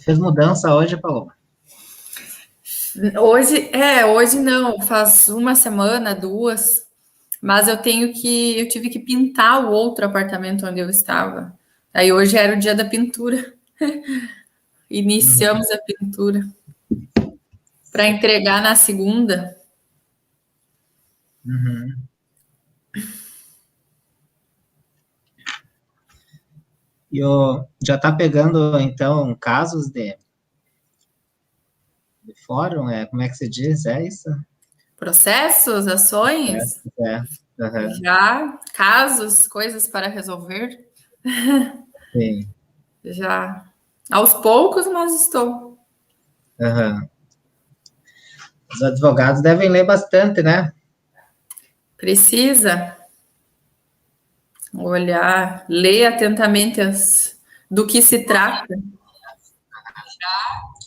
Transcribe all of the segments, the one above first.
fez mudança hoje, Paloma? Hoje não, faz uma semana, 2, mas eu tive que pintar o outro apartamento onde eu estava. Aí hoje era o dia da pintura. Iniciamos a pintura para entregar na segunda. Uhum. E já está pegando, então, casos de fórum? Como é que se diz? É isso? Processos, ações, É. Uhum. já, casos, coisas para resolver, Sim. já. Aos poucos, mas estou. Uhum. Os advogados devem ler bastante, né? Precisa olhar, ler atentamente do que se trata.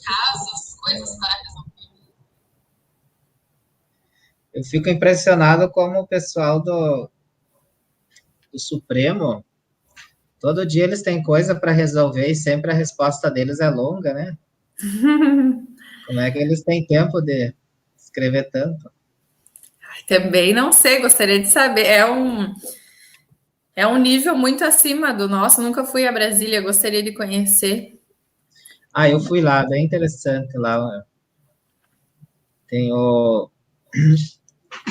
Casos, coisas para resolver. Eu fico impressionado como o pessoal do Supremo, todo dia eles têm coisa para resolver e sempre a resposta deles é longa, né? Como é que eles têm tempo de escrever tanto? Também não sei, gostaria de saber. É um nível muito acima do nosso. Nunca fui a Brasília, gostaria de conhecer. Ah, eu fui lá, bem interessante lá. Tem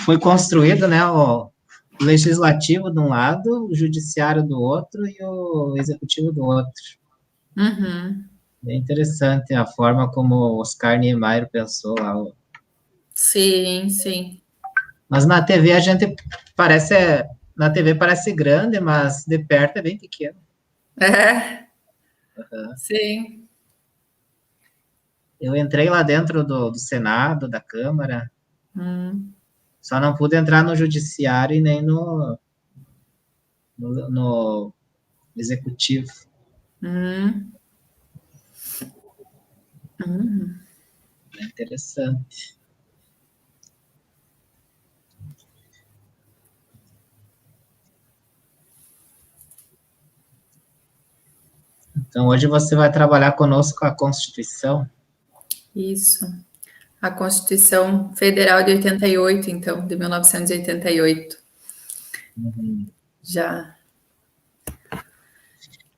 foi construído, né, o legislativo de um lado, o judiciário do outro e o executivo do outro. Uhum. Bem interessante a forma como o Oscar Niemeyer pensou lá. Sim, sim. Mas na TV a gente parece, na TV parece grande, mas de perto é bem pequeno. É, Uhum. sim. Eu entrei lá dentro do Senado, da Câmara, Hum. só não pude entrar no judiciário e nem no executivo. Hum. Hum. É interessante. Então, hoje você vai trabalhar conosco a Constituição. Isso. A Constituição Federal de 88, então, de 1988. Uhum. Já.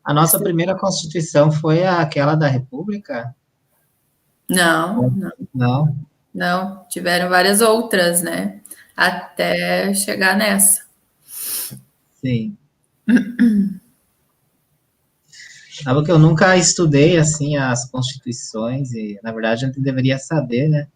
A nossa primeira Constituição foi aquela da República? Não, não, Não? não. Tiveram várias outras, né? Até chegar nessa. Sim. Sabe que eu nunca estudei, assim, as Constituições e, na verdade, a gente deveria saber, né?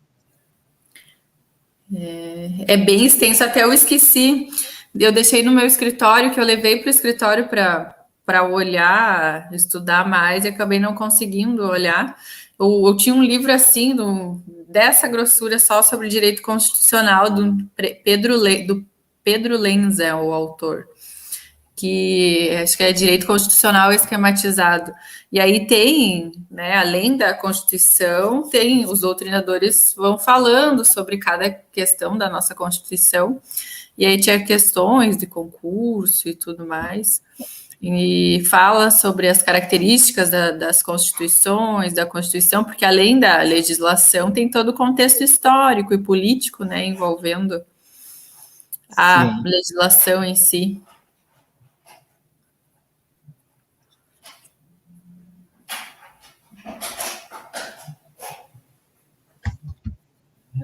É bem extenso, até eu esqueci. Eu deixei no meu escritório, que eu levei para o escritório para olhar, estudar mais, e acabei não conseguindo olhar. Eu tinha um livro assim, dessa grossura, só sobre direito constitucional, do Pedro Lenz, é o autor, que acho que é direito constitucional esquematizado. E aí tem, né, além da Constituição, tem os doutrinadores vão falando sobre cada questão da nossa Constituição. E aí tinha questões de concurso e tudo mais. E fala sobre as características das constituições, da Constituição, porque além da legislação, tem todo o contexto histórico e político, né, envolvendo a Sim. legislação em si.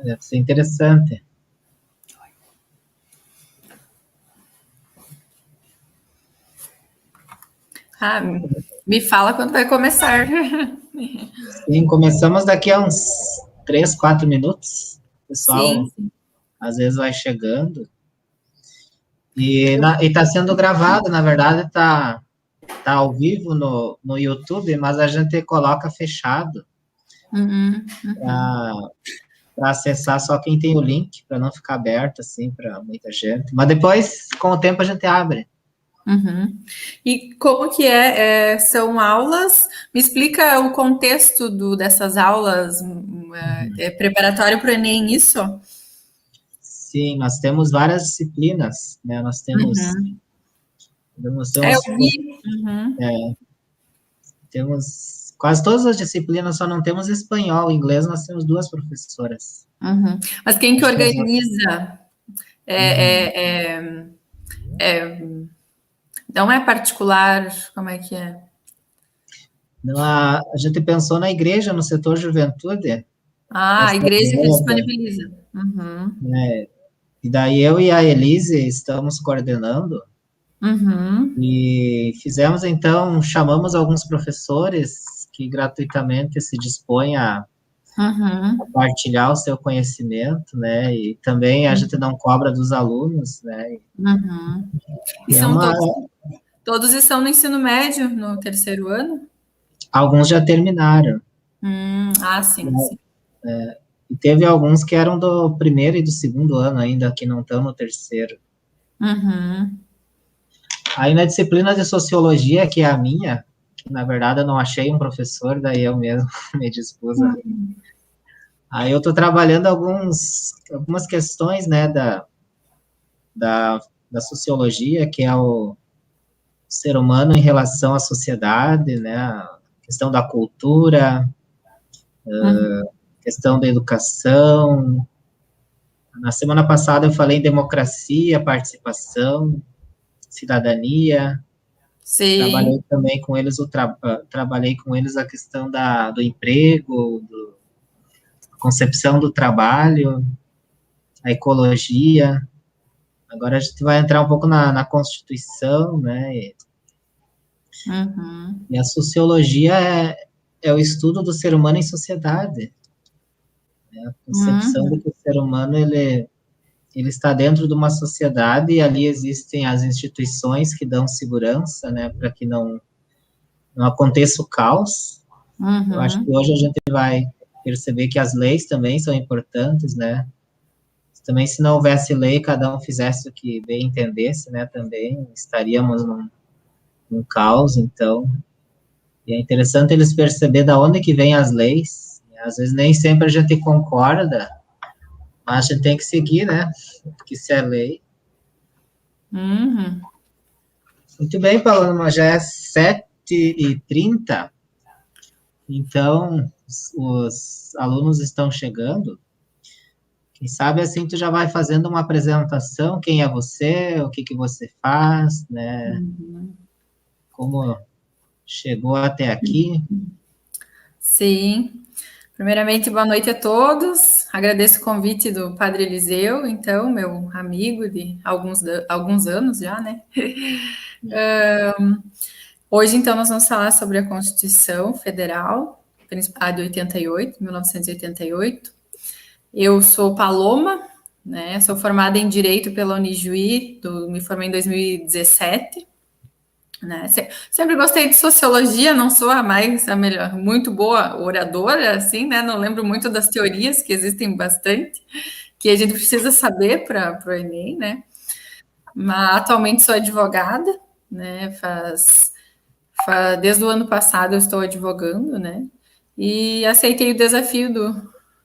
Deve ser interessante. Ah, me fala quando vai começar. Sim, começamos daqui a uns 3, 4 minutos. O Sim, pessoal, às vezes, vai chegando. E está sendo gravado, na verdade, tá ao vivo no YouTube, mas a gente coloca fechado uhum, para acessar só quem tem o link, para não ficar aberto, assim, para muita gente. Mas depois, com o tempo, a gente abre. uhum. E como que são aulas? Me explica o contexto dessas aulas, é preparatório para o Enem, isso? Sim, nós temos várias disciplinas, né? Nós temos, Uhum. temos, Eu temos, vi. Uhum. temos quase todas as disciplinas, só não temos espanhol. Inglês nós temos 2 professoras. Uhum. Mas quem que Acho que organiza? Não é particular? Como é que é? Não, a gente pensou na igreja, no setor juventude, Ah, a essa igreja que verba, disponibiliza. Uhum. né? E daí eu e a Elise estamos coordenando Uhum. e fizemos então, chamamos alguns professores que gratuitamente se dispõem a Uhum. compartilhar o seu conhecimento, né? E também a gente não cobra dos alunos, né? Uhum. E E é são uma, todos estão no ensino médio, no terceiro ano? alguns já terminaram. Sim, sim. E teve alguns que eram do primeiro e do segundo ano ainda, que não estão no terceiro. Uhum. Aí na disciplina de sociologia, que é a minha, que na verdade eu não achei um professor, daí eu mesmo me dispus a... Aí eu estou trabalhando algumas questões, né, da, da sociologia, que é o ser humano em relação à sociedade, né, a questão da cultura, Uhum. questão da educação. Na semana passada eu falei em democracia, participação, cidadania. Sim. Trabalhei também com eles trabalhei com eles a questão do emprego, a concepção do trabalho, a ecologia. Agora a gente vai entrar um pouco na Constituição, né? Uhum. E a sociologia é o estudo do ser humano em sociedade, né? A concepção de Uhum. que o ser humano ele está dentro de uma sociedade e ali existem as instituições que dão segurança, né, para que não aconteça o caos. Eu acho que Uhum. hoje a gente vai perceber que as leis também são importantes, né? Também se não houvesse lei, cada um fizesse o que bem entendesse, né? Também estaríamos num caos, então. E é interessante eles perceber da onde que vêm as leis. Às vezes nem sempre a gente concorda, mas a gente tem que seguir, né? Porque se é lei. Uhum. Muito bem, Paloma, mas já é 7h30, então os alunos estão chegando. Quem sabe assim tu já vai fazendo uma apresentação, quem é você, o que que você faz, né? Uhum. Como chegou até aqui. Sim. Primeiramente, boa noite a todos. Agradeço o convite do Padre Eliseu, então, meu amigo de alguns anos já, né? Hoje, então, nós vamos falar sobre a Constituição Federal, a de 88, 1988. Eu sou Paloma, né? Sou formada em Direito pela Unijuí, me formei em 2017. Né? Sempre gostei de sociologia, não sou a melhor, muito boa oradora, assim, né? Não lembro muito das teorias, que existem bastante, que a gente precisa saber para o Enem, né? Mas atualmente sou advogada, né? Desde o ano passado eu estou advogando, né? E aceitei o desafio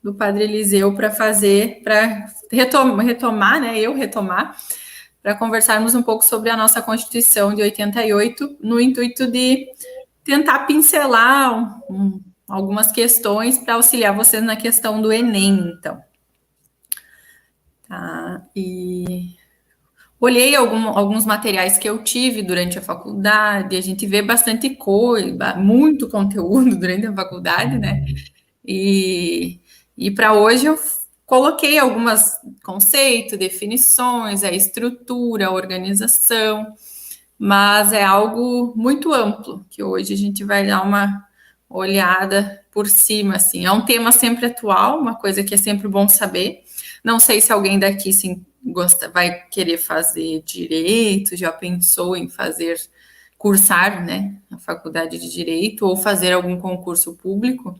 do Padre Eliseu para retomar, né? Eu retomar para conversarmos um pouco sobre a nossa Constituição de 88, no intuito de tentar pincelar algumas questões para auxiliar vocês na questão do Enem, então. Tá? E olhei alguns materiais que eu tive durante a faculdade, a gente vê bastante coisa, muito conteúdo durante a faculdade, né? E para hoje eu coloquei alguns conceitos, definições, a estrutura, a organização, mas é algo muito amplo, que hoje a gente vai dar uma olhada por cima, assim. É um tema sempre atual, uma coisa que é sempre bom saber. Não sei se alguém daqui vai querer fazer direito, já pensou em cursar, né, na faculdade de direito ou fazer algum concurso público.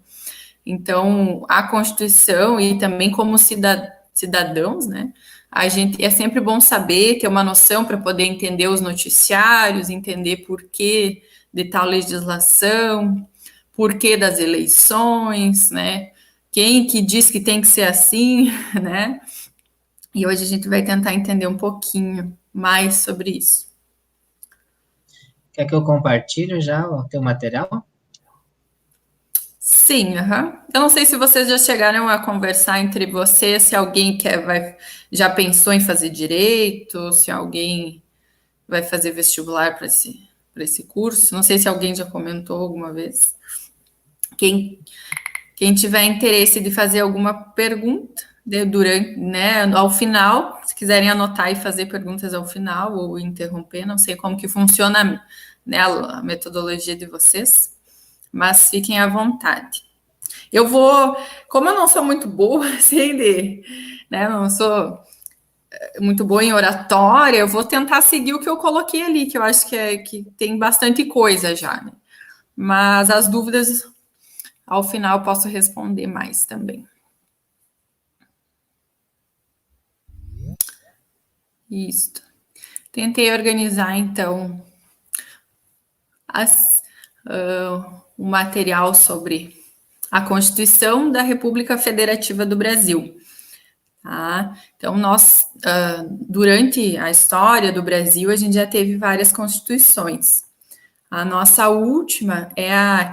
Então, a Constituição e também como cidadãos, né? A gente é sempre bom saber, ter uma noção para poder entender os noticiários, entender por que de tal legislação, por que das eleições, né? Quem que diz que tem que ser assim, né? E hoje a gente vai tentar entender um pouquinho mais sobre isso. Quer que eu compartilhe já o teu material? Sim, eu não sei se vocês já chegaram a conversar entre vocês, se alguém já pensou em fazer direito, se alguém vai fazer vestibular para esse curso. Não sei se alguém já comentou alguma vez. Quem tiver interesse de fazer alguma pergunta durante, né, ao final, se quiserem anotar e fazer perguntas ao final ou interromper, não sei como que funciona, né, a metodologia de vocês, mas fiquem à vontade. Como eu não sou muito boa, assim, né, não sou muito boa em oratória, eu vou tentar seguir o que eu coloquei ali, que eu acho que tem bastante coisa já, né? Mas as dúvidas, ao final, eu posso responder mais também. Isso. Tentei organizar, então, o material sobre a Constituição da República Federativa do Brasil. Tá? Então, durante a história do Brasil, a gente já teve várias constituições. A nossa última é a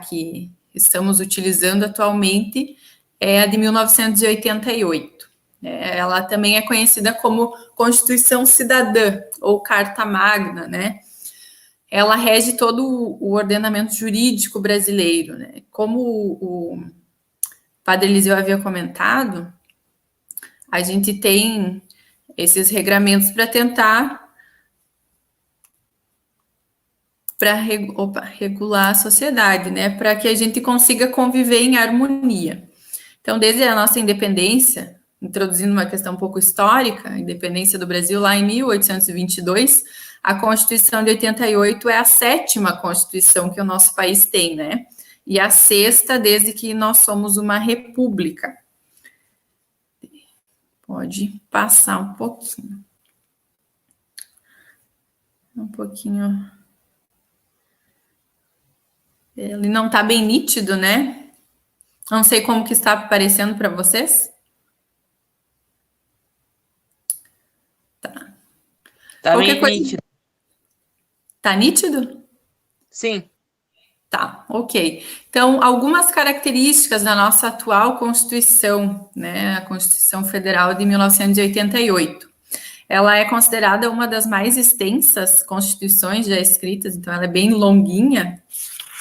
que estamos utilizando atualmente, é a de 1988. Ela também é conhecida como Constituição Cidadã, ou Carta Magna, né? Ela rege todo o ordenamento jurídico brasileiro, né? Como o Padre Eliseu havia comentado, a gente tem esses regramentos para tentar regular a sociedade, né? Para que a gente consiga conviver em harmonia. Então, desde a nossa independência, introduzindo uma questão um pouco histórica, a independência do Brasil lá em 1822, a Constituição de 88 é a 7ª Constituição que o nosso país tem, né? E a 6ª desde que nós somos uma república. Pode passar um pouquinho. Um pouquinho. Ele não está bem nítido, né? Não sei como que está aparecendo para vocês. Tá. Tá bem nítido. Tá nítido? Sim. Tá, ok. Então, algumas características da nossa atual Constituição, né? A Constituição Federal de 1988. Ela é considerada uma das mais extensas constituições já escritas, então ela é bem longuinha.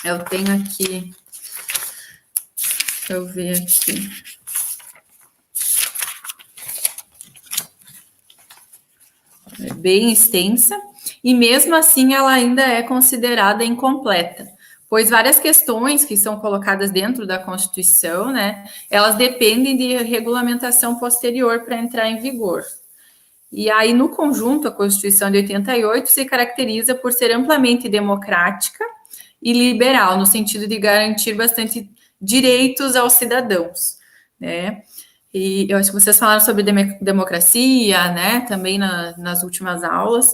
Eu tenho aqui, deixa eu ver aqui. É bem extensa, e mesmo assim ela ainda é considerada incompleta, pois várias questões que são colocadas dentro da Constituição, né, elas dependem de regulamentação posterior para entrar em vigor. E aí, no conjunto, a Constituição de 88 se caracteriza por ser amplamente democrática e liberal, no sentido de garantir bastante direitos aos cidadãos, né? E eu acho que vocês falaram sobre democracia, né, também nas últimas aulas.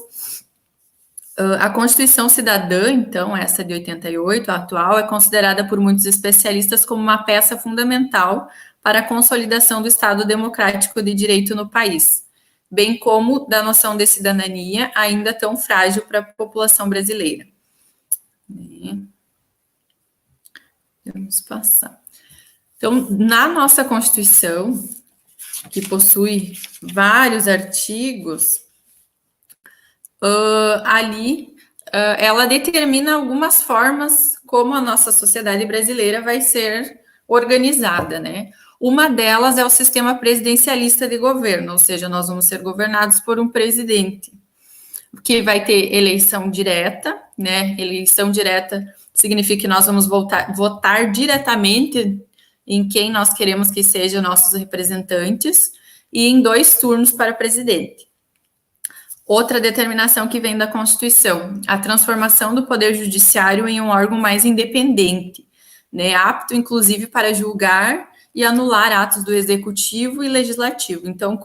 A Constituição Cidadã, então, essa de 88, a atual, é considerada por muitos especialistas como uma peça fundamental para a consolidação do Estado democrático de direito no país, bem como da noção de cidadania, ainda tão frágil para a população brasileira. Vamos passar. Então, na nossa Constituição, que possui vários artigos, ela determina algumas formas como a nossa sociedade brasileira vai ser organizada, né? Uma delas é o sistema presidencialista de governo, ou seja, nós vamos ser governados por um presidente, que vai ter eleição direta, né? Eleição direta significa que nós vamos votar diretamente em quem nós queremos que sejam nossos representantes, e em 2 turnos para presidente. Outra determinação que vem da Constituição, a transformação do Poder Judiciário em um órgão mais independente, né, apto, inclusive, para julgar e anular atos do Executivo e Legislativo. Então,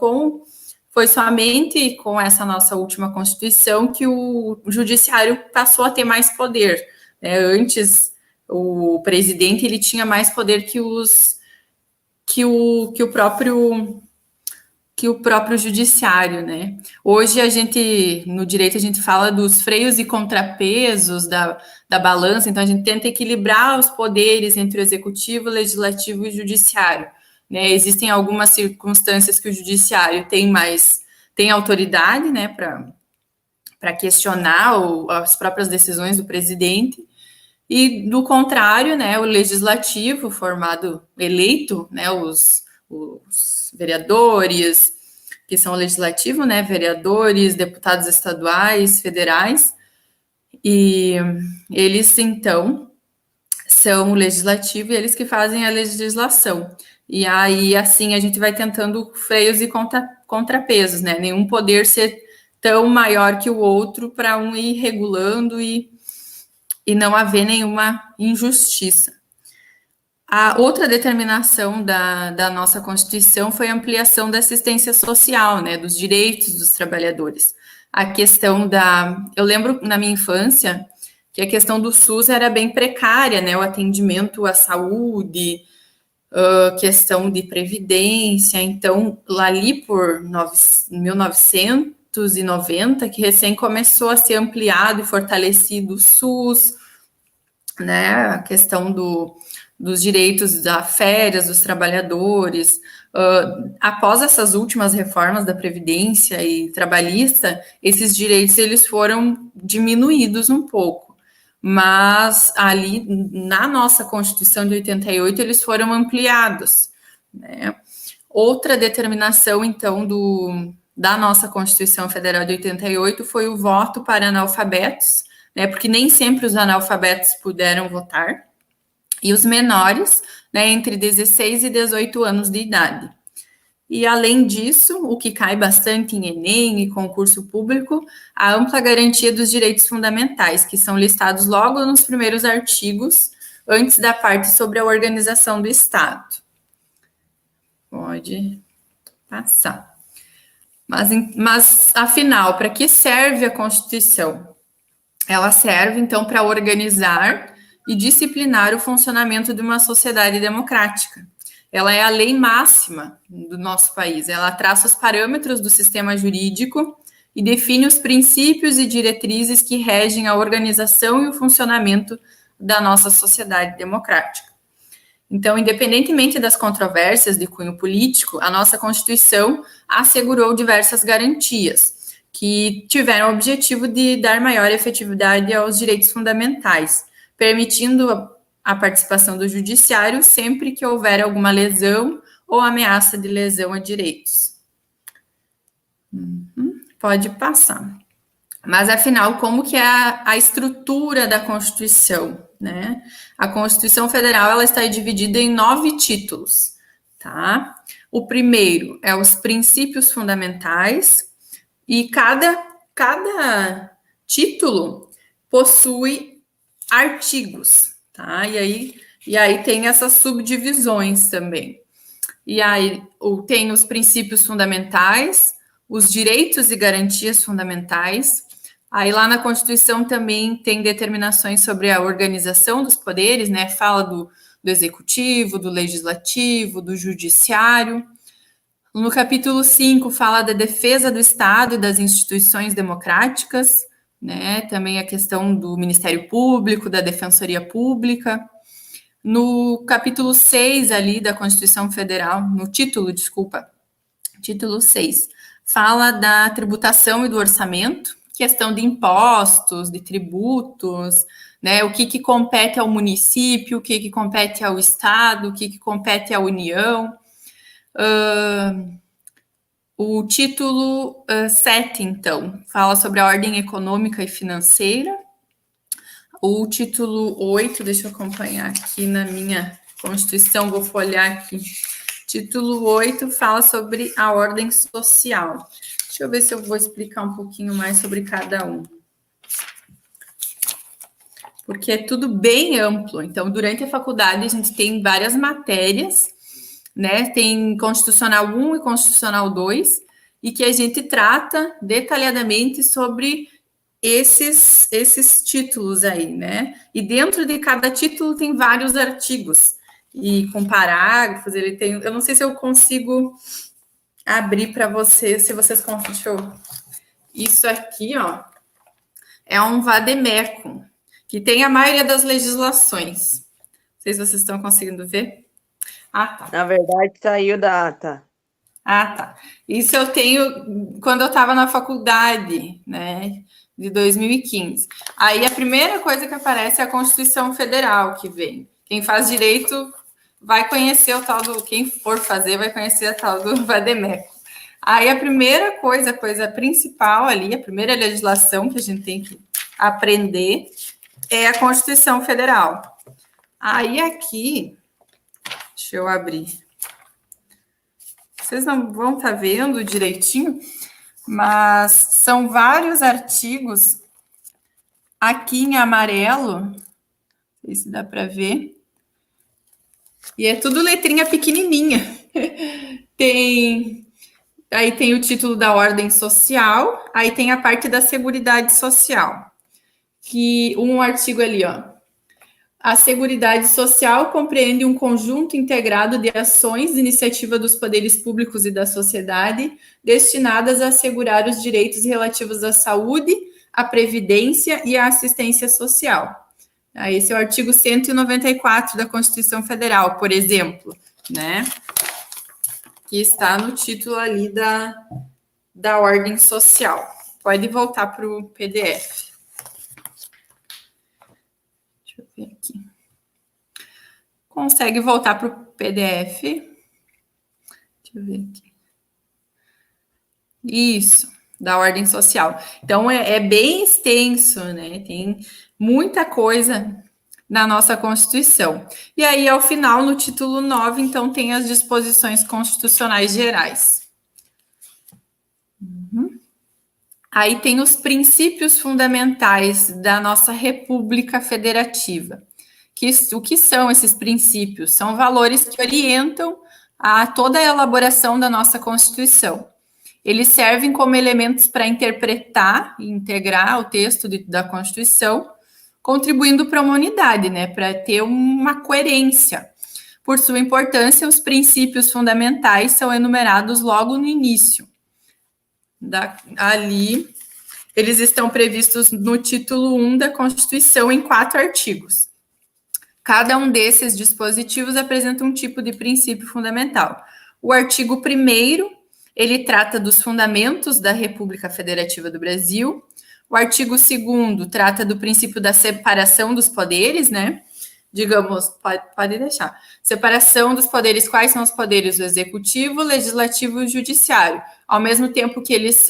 foi somente com essa nossa última Constituição que o Judiciário passou a ter mais poder, né? Antes, o presidente ele tinha mais poder que que o próprio judiciário, né? Hoje no direito, a gente fala dos freios e contrapesos da balança, então a gente tenta equilibrar os poderes entre o executivo, o legislativo e o judiciário, né? Existem algumas circunstâncias que o judiciário tem autoridade, né, para questionar as próprias decisões do presidente, e do contrário, né, o legislativo eleito, né, os vereadores, que são o legislativo, né, vereadores, deputados estaduais, federais, e eles, então, são o legislativo e eles que fazem a legislação. E aí, assim, a gente vai tentando freios e contrapesos, né, nenhum poder ser tão maior que o outro para um ir regulando e não haver nenhuma injustiça. A outra determinação da nossa Constituição foi a ampliação da assistência social, né, dos direitos dos trabalhadores. A questão eu lembro na minha infância que a questão do SUS era bem precária, né, o atendimento à saúde, questão de previdência. Então, ali por 1990, que recém começou a ser ampliado e fortalecido o SUS, né, a questão dos direitos da férias dos trabalhadores. Após essas últimas reformas da Previdência e trabalhista, esses direitos eles foram diminuídos um pouco, mas ali na nossa Constituição de 88 eles foram ampliados, né? Outra determinação, então, da nossa Constituição Federal de 88 foi o voto para analfabetos, né, porque nem sempre os analfabetos puderam votar, e os menores, né, entre 16 e 18 anos de idade. E, além disso, o que cai bastante em Enem e concurso público, a ampla garantia dos direitos fundamentais, que são listados logo nos primeiros artigos, antes da parte sobre a organização do Estado. Pode passar. Mas afinal, para que serve a Constituição? Ela serve, então, para organizar e disciplinar o funcionamento de uma sociedade democrática. Ela é a lei máxima do nosso país. Ela traça os parâmetros do sistema jurídico e define os princípios e diretrizes que regem a organização e o funcionamento da nossa sociedade democrática. Então, independentemente das controvérsias de cunho político, a nossa Constituição assegurou diversas garantias que tiveram o objetivo de dar maior efetividade aos direitos fundamentais, permitindo a participação do judiciário sempre que houver alguma lesão ou ameaça de lesão a direitos. Pode passar. Mas, afinal, como que é a estrutura da Constituição, né? A Constituição Federal ela está dividida em 9 títulos, tá? O primeiro é os princípios fundamentais, e cada título possui artigos, tá? E aí tem essas subdivisões também. E aí tem os princípios fundamentais, os direitos e garantias fundamentais. Aí lá na Constituição também tem determinações sobre a organização dos poderes, né? Fala do executivo, do legislativo, do judiciário. No capítulo 5 fala da defesa do Estado e das instituições democráticas, né? Também a questão do Ministério Público, da Defensoria Pública. No capítulo 6 ali da Constituição Federal, título 6, fala da tributação e do orçamento, questão de impostos, de tributos, né? O que compete ao município, o que compete ao Estado, o que compete à União. O título 7, então, fala sobre a ordem econômica e financeira. O título 8, deixa eu acompanhar aqui na minha Constituição, vou folhear aqui. Título 8 fala sobre a ordem social. Deixa eu ver se eu vou explicar um pouquinho mais sobre cada um. Porque é tudo bem amplo. Então, durante a faculdade, a gente tem várias matérias, né? Tem Constitucional 1 e Constitucional 2, e que a gente trata detalhadamente sobre esses títulos aí, né? E dentro de cada título tem vários artigos, e com parágrafos, ele tem... Eu não sei se eu consigo abrir para vocês, se vocês conseguem. Deixa eu... Isso aqui, ó, é um vademecum, que tem a maioria das legislações. Não sei se vocês estão conseguindo ver. Ah, tá. Na verdade, saiu da ata. Ah, tá. Isso eu tenho quando eu estava na faculdade, né, de 2015. Aí a primeira coisa que aparece é a Constituição Federal que vem. Quem faz direito vai conhecer o tal do... Quem for fazer vai conhecer a tal do vademecum. Aí a primeira coisa, a coisa principal ali, a primeira legislação que a gente tem que aprender é a Constituição Federal. Aí aqui, deixa eu abrir. Vocês não vão estar vendo direitinho, mas são vários artigos aqui em amarelo, não sei se dá para ver, e é tudo letrinha pequenininha. Aí tem o título da ordem social, aí tem a parte da seguridade social, que um artigo ali, ó. A Seguridade Social compreende um conjunto integrado de ações de iniciativa dos poderes públicos e da sociedade destinadas a assegurar os direitos relativos à saúde, à previdência e à assistência social. Esse é o artigo 194 da Constituição Federal, por exemplo, né? Que está no título ali da ordem social. Pode voltar para o PDF. Deixa eu ver aqui. Consegue voltar para o PDF? Deixa eu ver aqui. Isso, da ordem social. Então, é bem extenso, né? Tem muita coisa na nossa Constituição. E aí, ao final, no título 9, então, tem as disposições constitucionais gerais. Aí tem os princípios fundamentais da nossa República Federativa. O que são esses princípios? São valores que orientam a toda a elaboração da nossa Constituição. Eles servem como elementos para interpretar e integrar o texto da Constituição, contribuindo para uma unidade, né, para ter uma coerência. Por sua importância, os princípios fundamentais são enumerados logo no início. Ali, eles estão previstos no título 1 da Constituição em 4 artigos. Cada um desses dispositivos apresenta um tipo de princípio fundamental. O artigo 1º, ele trata dos fundamentos da República Federativa do Brasil. O artigo 2º trata do princípio da separação dos poderes, né? Digamos, pode deixar. Separação dos poderes, quais são os poderes? O executivo, o legislativo e o judiciário. Ao mesmo tempo que eles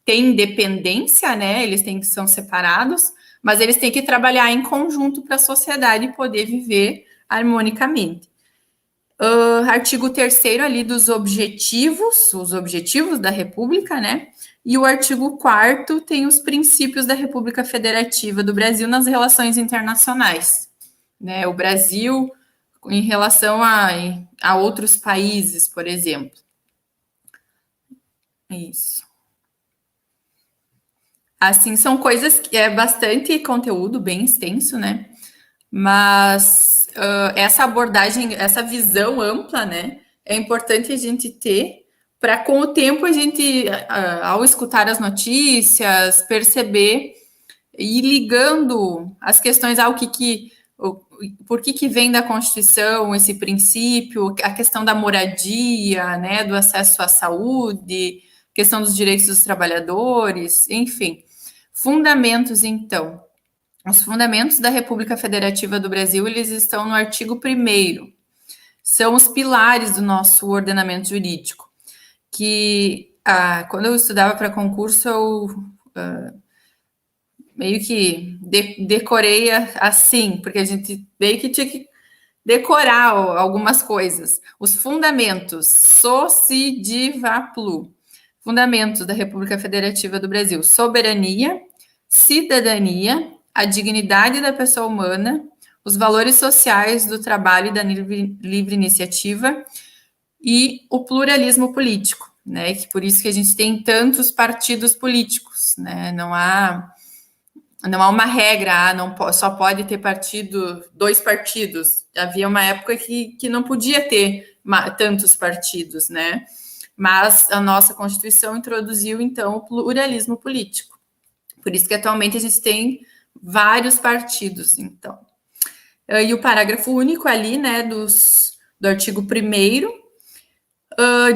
têm independência, né? Eles são separados, mas eles têm que trabalhar em conjunto para a sociedade poder viver harmonicamente. Artigo 3º ali dos objetivos, os objetivos da República, né? E o artigo 4º tem os princípios da República Federativa do Brasil nas relações internacionais, né? O Brasil em relação a outros países, por exemplo. Isso. Assim, são coisas que é bastante conteúdo, bem extenso, né? Mas essa abordagem, essa visão ampla, né? É importante a gente ter para, com o tempo, a gente, ao escutar as notícias, perceber e ir ligando as questões por que vem da Constituição esse princípio, a questão da moradia, né? Do acesso à saúde, questão dos direitos dos trabalhadores, enfim. Fundamentos, então. Os fundamentos da República Federativa do Brasil, eles estão no artigo 1º. São os pilares do nosso ordenamento jurídico. Que, quando eu estudava para concurso, eu meio que decorei assim, porque a gente meio que tinha que decorar algumas coisas. Os fundamentos, so, si, di, va, plu. Fundamentos da República Federativa do Brasil: soberania, cidadania, a dignidade da pessoa humana, os valores sociais do trabalho e da livre iniciativa e o pluralismo político, né? Que por isso que a gente tem tantos partidos políticos, né? Não há uma regra, só pode ter dois partidos. Havia uma época que não podia ter tantos partidos, né? mas a nossa Constituição introduziu, então, o pluralismo político. Por isso que atualmente a gente tem vários partidos, então. E o parágrafo único ali, né, do artigo 1º,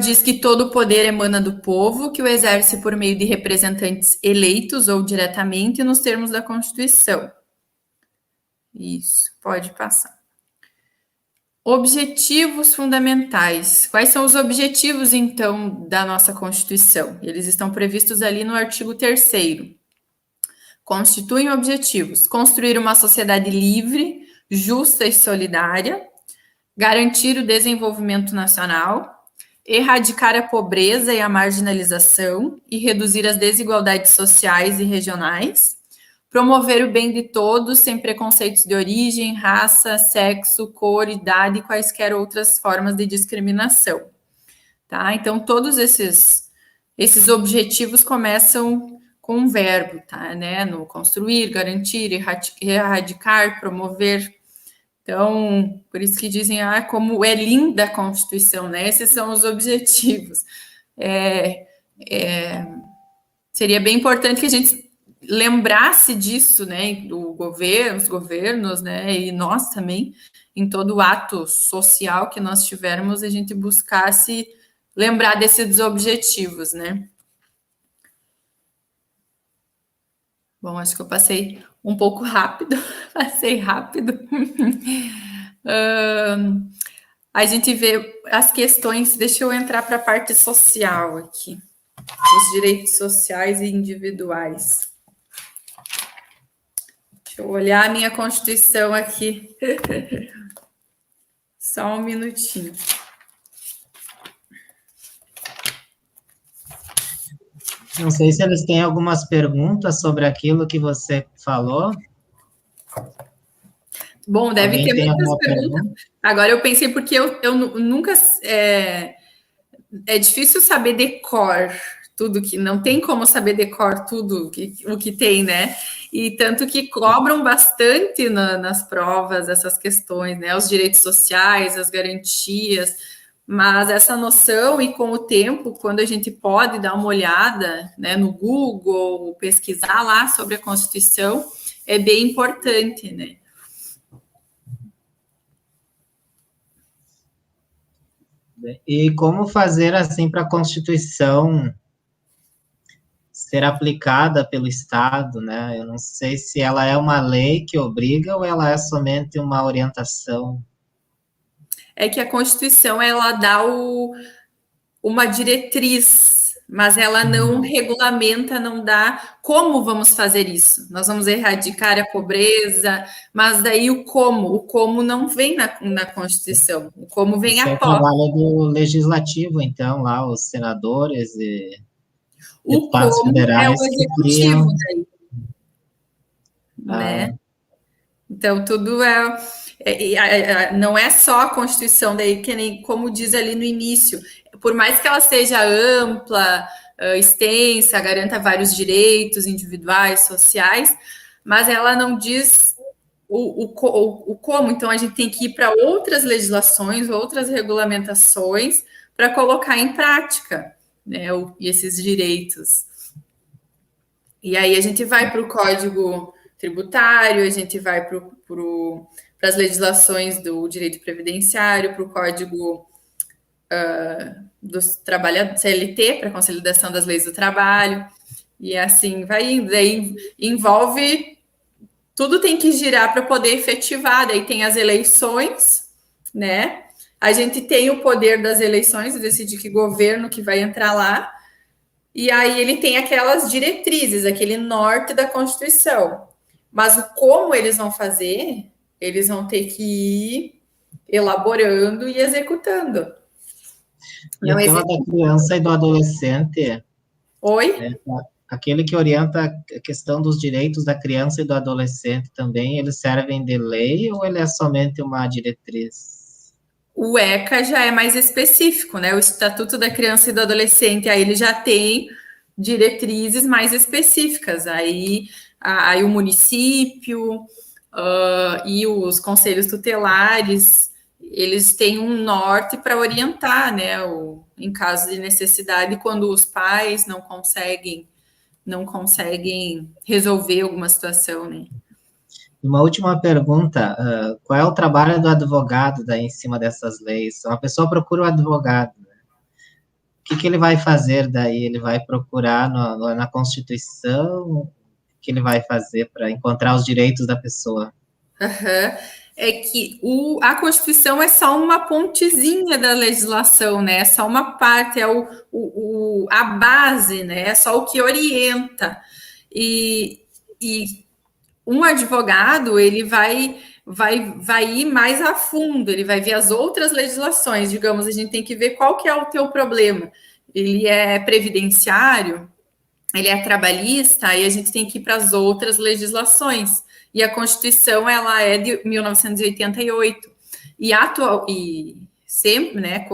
diz que todo o poder emana do povo, que o exerce por meio de representantes eleitos ou diretamente nos termos da Constituição. Isso, pode passar. Objetivos fundamentais. Quais são os objetivos, então, da nossa Constituição? Eles estão previstos ali no artigo 3º. Constituem objetivos: construir uma sociedade livre, justa e solidária, garantir o desenvolvimento nacional, erradicar a pobreza e a marginalização e reduzir as desigualdades sociais e regionais, promover o bem de todos sem preconceitos de origem, raça, sexo, cor, idade e quaisquer outras formas de discriminação. Tá? Então, todos esses objetivos começam com um verbo, tá? Né? No construir, garantir, erradicar, promover. Então, por isso que dizem, como é linda a Constituição, né? Esses são os objetivos. Seria bem importante que a gente lembrasse disso, né? Os governos, né? E nós também, em todo ato social que nós tivermos, a gente buscasse lembrar desses objetivos, né? Bom, acho que eu passei um pouco rápido, passei rápido. A gente vê as questões, deixa eu entrar para a parte social aqui, os direitos sociais e individuais. Deixa eu olhar a minha Constituição aqui. Só um minutinho. Não sei se eles têm algumas perguntas sobre aquilo que você falou. Bom, deve ter muitas perguntas. Agora eu pensei, porque eu nunca... É difícil saber de cor tudo que... Não tem como saber de cor tudo o que tem, né? E tanto que cobram bastante nas provas essas questões, né? Os direitos sociais, as garantias... Mas essa noção, e com o tempo, quando a gente pode dar uma olhada, né, no Google, pesquisar lá sobre a Constituição, é bem importante, né? E como fazer assim para a Constituição ser aplicada pelo Estado, né? Eu não sei se ela é uma lei que obriga ou ela é somente uma orientação. É que a Constituição, ela dá uma diretriz, mas ela não regulamenta, não dá como vamos fazer isso. Nós vamos erradicar a pobreza, mas daí o como não vem na Constituição, o como vem Esse é o após. trabalho do legislativo, então, lá, os senadores e deputados como federais é o que criam... executivo daí, né? Então, tudo não é só a Constituição, daí, que nem como diz ali no início, por mais que ela seja ampla, extensa, garanta vários direitos individuais, sociais, mas ela não diz o como. Então, a gente tem que ir para outras legislações, outras regulamentações, para colocar em prática, né, esses direitos. E aí a gente vai para o Código Tributário, a gente vai para as legislações do direito previdenciário, para o Código dos Trabalhadores, CLT, para a Consolidação das Leis do Trabalho, e assim vai indo. Daí envolve, tudo tem que girar para poder efetivar, daí tem as eleições, né? A gente tem o poder das eleições, decidir que governo que vai entrar lá, e aí ele tem aquelas diretrizes, aquele norte da Constituição. Mas o como eles vão fazer, eles vão ter que ir elaborando e executando. E aquela da criança e do adolescente... Oi? Aquele que orienta a questão dos direitos da criança e do adolescente também, eles servem de lei ou ele é somente uma diretriz? O ECA já é mais específico, né? O Estatuto da Criança e do Adolescente, aí ele já tem diretrizes mais específicas. Aí o município e os conselhos tutelares, eles têm um norte para orientar, né, em caso de necessidade, quando os pais não conseguem resolver alguma situação, né. Uma última pergunta, qual é o trabalho do advogado daí em cima dessas leis? Uma pessoa procura o advogado, né? O que ele vai fazer daí? Ele vai procurar na Constituição? O que ele vai fazer para encontrar os direitos da pessoa? Uhum. É que a Constituição é só uma pontezinha da legislação, né? É só uma parte, é a base, né? É só o que orienta. E um advogado, ele vai ir mais a fundo, ele vai ver as outras legislações. Digamos, a gente tem que ver qual que é o teu problema. Ele é previdenciário, ele é trabalhista, aí a gente tem que ir para as outras legislações. E a Constituição, ela é de 1988. E sempre, né,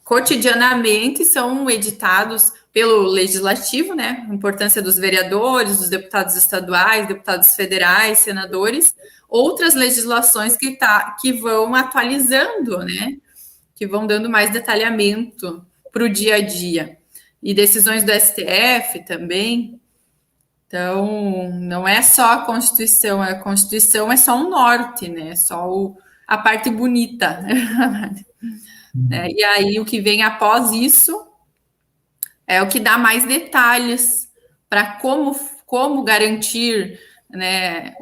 cotidianamente são editados pelo legislativo, né, a importância dos vereadores, dos deputados estaduais, deputados federais, senadores, outras legislações que vão atualizando, né, que vão dando mais detalhamento para o dia a dia. E decisões do STF também. Então, não é só a Constituição é só um norte, né? É só a parte bonita. Né? E aí, o que vem após isso é o que dá mais detalhes para como garantir, né,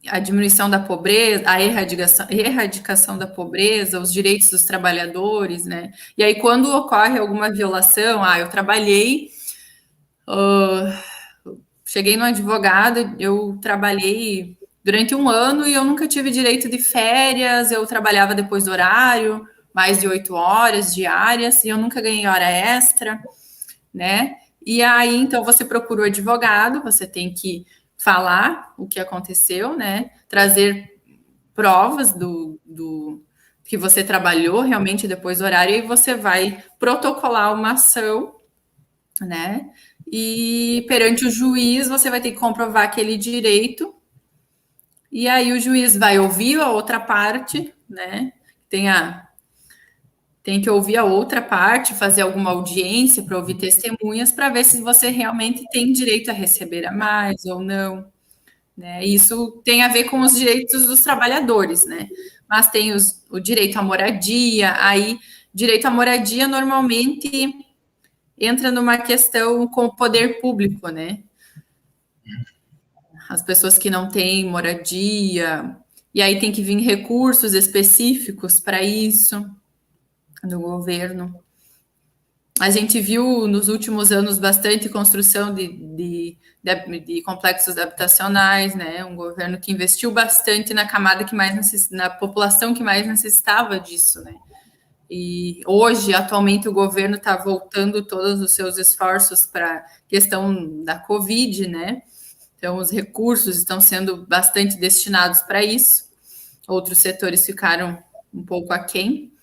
a diminuição da pobreza, a erradicação da pobreza, os direitos dos trabalhadores, né? E aí, quando ocorre alguma violação, eu trabalhei, cheguei no advogado, eu trabalhei durante 1 ano e eu nunca tive direito de férias, eu trabalhava depois do horário, mais de 8 horas diárias, e eu nunca ganhei hora extra, né? E aí, então, você procura o advogado, você tem que falar o que aconteceu, né? Trazer provas do que você trabalhou realmente depois do horário, e você vai protocolar uma ação, né? E perante o juiz, você vai ter que comprovar aquele direito, e aí o juiz vai ouvir a outra parte, né? Tem que ouvir a outra parte, fazer alguma audiência para ouvir testemunhas, para ver se você realmente tem direito a receber a mais ou não. Né? Isso tem a ver com os direitos dos trabalhadores, né? Mas tem o direito à moradia, aí direito à moradia normalmente entra numa questão com o poder público, né? As pessoas que não têm moradia, e aí tem que vir recursos específicos para isso do governo. A gente viu nos últimos anos bastante construção de complexos habitacionais, né? Um governo que investiu bastante na camada que mais na população que mais necessitava disso, né? E hoje, atualmente, o governo está voltando todos os seus esforços para a questão da Covid, né? Então, os recursos estão sendo bastante destinados para isso. Outros setores ficaram um pouco aquém.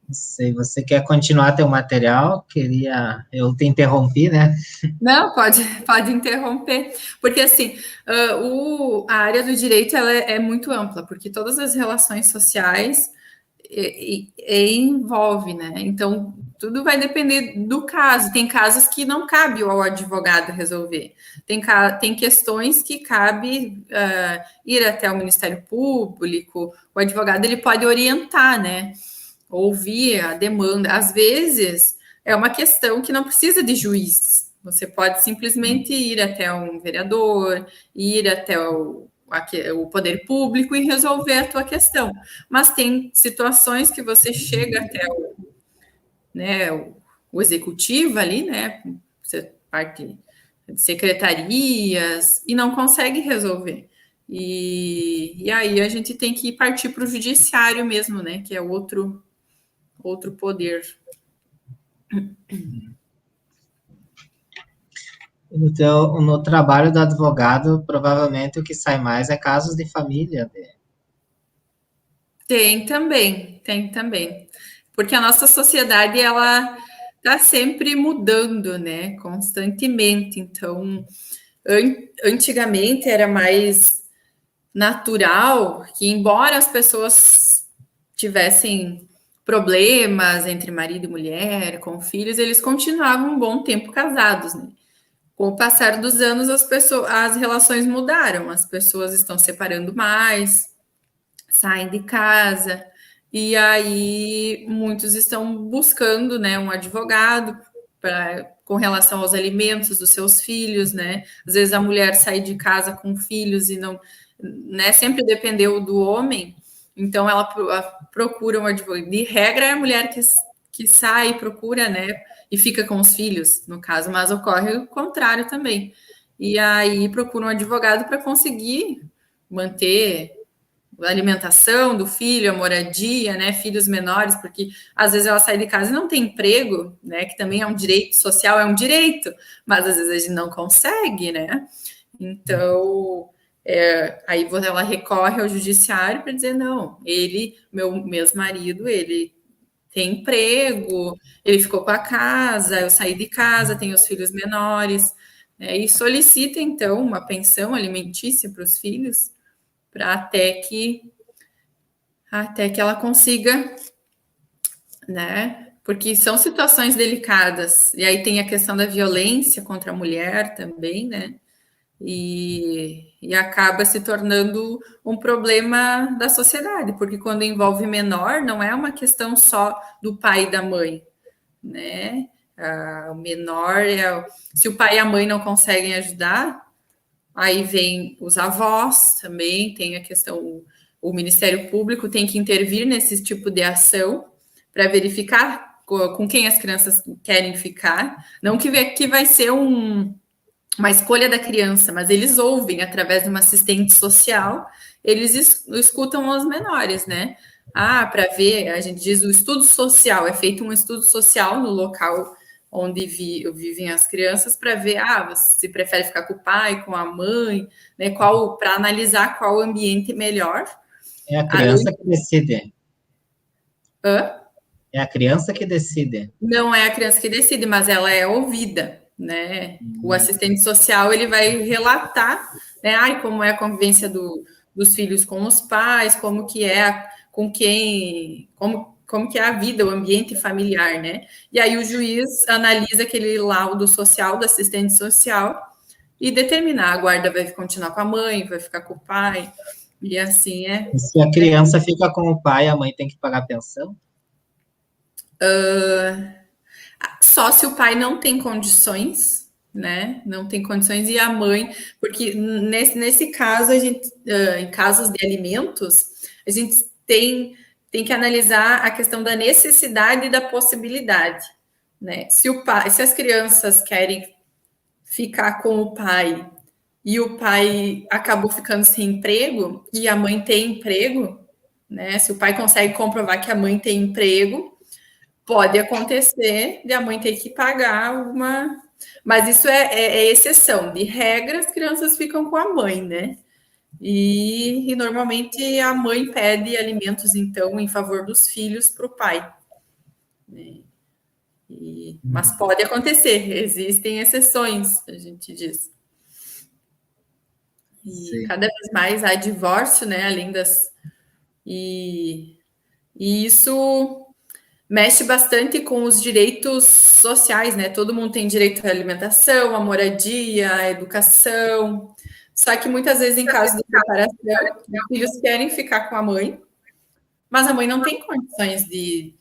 Se você quer continuar teu material, eu te interrompi, né? Não, pode interromper, porque assim, a área do direito ela é muito ampla, porque todas as relações sociais envolve, né? Então, tudo vai depender do caso. Tem casos que não cabe ao advogado resolver. Tem questões que cabe ir até o Ministério Público. O advogado ele pode orientar, né? Ouvir a demanda. Às vezes, é uma questão que não precisa de juiz. Você pode simplesmente ir até um vereador, ir até o poder público e resolver a tua questão. Mas tem situações que você chega até o executivo ali, né? Você parte de secretarias e não consegue resolver. E aí a gente tem que partir para o judiciário mesmo, né? Que é outro poder. Então, no trabalho do advogado, provavelmente o que sai mais é casos de família. Tem também. Porque a nossa sociedade, ela está sempre mudando, né? Constantemente. Então, Antigamente era mais natural que, embora as pessoas tivessem problemas entre marido e mulher, com filhos, eles continuavam um bom tempo casados, né? Com o passar dos anos, as relações mudaram, as pessoas estão separando mais, saem de casa, e aí muitos estão buscando, né, um advogado com relação aos alimentos dos seus filhos, né? Às vezes a mulher sai de casa com filhos e não, né, sempre dependeu do homem, então ela procura um advogado. De regra, é a mulher que sai e procura, né, e fica com os filhos, no caso, mas ocorre o contrário também. E aí procura um advogado para conseguir manter a alimentação do filho, a moradia, né, filhos menores, porque às vezes ela sai de casa e não tem emprego, né, que também é um direito social, é um direito, mas às vezes a gente não consegue, né, então aí ela recorre ao judiciário para dizer, não, meu ex-marido, ele tem emprego, ele ficou com a casa, eu saí de casa, tenho os filhos menores, né, e solicita, então, uma pensão alimentícia para os filhos, para até que ela consiga, né? Porque são situações delicadas. E aí tem a questão da violência contra a mulher também, né? E acaba se tornando um problema da sociedade, porque quando envolve menor, não é uma questão só do pai e da mãe, né? O menor se o pai e a mãe não conseguem ajudar, aí vem os avós também, tem a questão, o Ministério Público tem que intervir nesse tipo de ação para verificar com quem as crianças querem ficar. Não que vai ser uma escolha da criança, mas eles ouvem através de uma assistente social, eles escutam os menores, né? Para ver, a gente diz o estudo social, é feito um estudo social no local onde vivem as crianças para ver, você prefere ficar com o pai, com a mãe, né? Para analisar qual ambiente melhor. É a criança que decide. Hã? É a criança que decide. Não é a criança que decide, mas ela é ouvida, né? O assistente social, ele vai relatar, né? Como é a convivência dos filhos com os pais, como que é, com quem, como que é a vida, o ambiente familiar, né? E aí o juiz analisa aquele laudo social do assistente social e determina, a guarda vai continuar com a mãe, vai ficar com o pai, e assim é. E se a criança fica com o pai, a mãe tem que pagar pensão? Só se o pai não tem condições, né? Não tem condições, e a mãe, porque nesse caso, em casos de alimentos, a gente tem que analisar a questão da necessidade e da possibilidade, né? Se as crianças querem ficar com o pai e o pai acabou ficando sem emprego e a mãe tem emprego, né? Se o pai consegue comprovar que a mãe tem emprego, pode acontecer de a mãe ter que pagar alguma. Mas isso é exceção. De regra, as crianças ficam com a mãe, né? E normalmente a mãe pede alimentos, então, em favor dos filhos para o pai. Né? Mas pode acontecer, existem exceções, a gente diz. E sim, cada vez mais há divórcio, né? Além das. E isso mexe bastante com os direitos sociais, né? Todo mundo tem direito à alimentação, à moradia, à educação. Só que muitas vezes, em caso de separação, os filhos querem ficar com a mãe, mas a mãe não tem condições de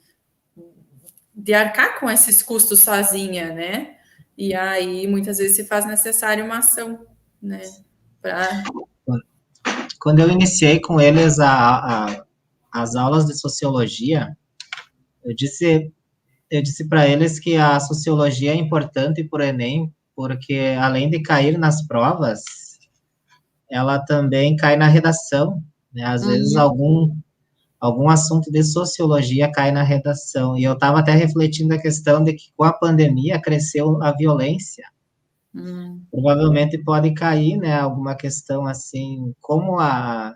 arcar com esses custos sozinha, né? E aí, muitas vezes, se faz necessário uma ação, né? Quando eu iniciei com eles as aulas de sociologia, eu disse para eles que a sociologia é importante para o Enem, porque além de cair nas provas, ela também cai na redação, né? Às vezes algum assunto de sociologia cai na redação. E eu estava até refletindo a questão de que com a pandemia cresceu a violência. Provavelmente pode cair, né, alguma questão assim, como as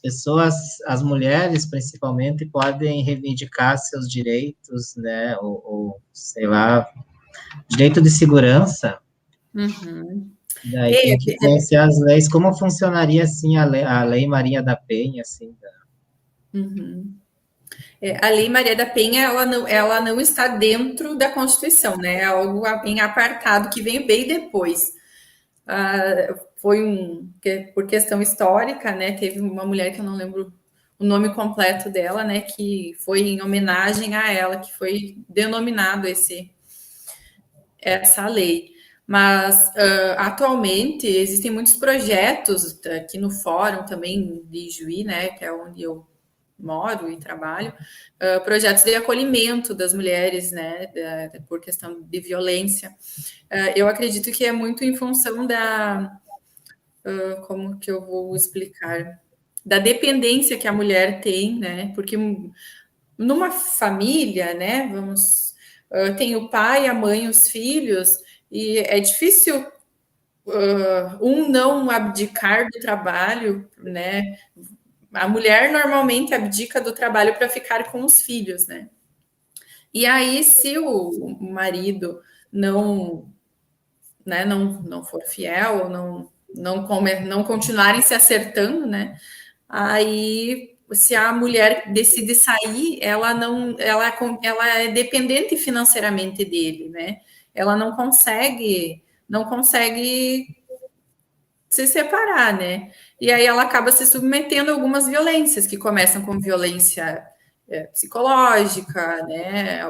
pessoas, as mulheres principalmente, podem reivindicar seus direitos, né, ou sei lá, direito de segurança. Daí É, tem que conhecer as leis, como funcionaria, assim, a lei Maria da Penha, assim. uhum. A Lei Maria da Penha, ela não está dentro da Constituição, né? É algo em apartado que vem bem depois. Foi por questão histórica, né? Teve uma mulher que eu não lembro o nome completo dela, né? Que foi em homenagem a ela, que foi denominado essa lei. Mas atualmente existem muitos projetos aqui no Fórum também de Juí, né? Que é onde eu moro e trabalho, projetos de acolhimento das mulheres, né, por questão de violência. Eu acredito que é muito em função como que eu vou explicar, da dependência que a mulher tem, né, porque numa família, né, tem o pai, a mãe, os filhos, e é difícil um não abdicar do trabalho, né, a mulher normalmente abdica do trabalho para ficar com os filhos, né? E aí, se o marido não, né, não for fiel, não continuarem se acertando, né? Aí, se a mulher decide sair, ela é dependente financeiramente dele, né? Ela não consegue se separar, né? E aí ela acaba se submetendo a algumas violências, que começam com violência psicológica, né?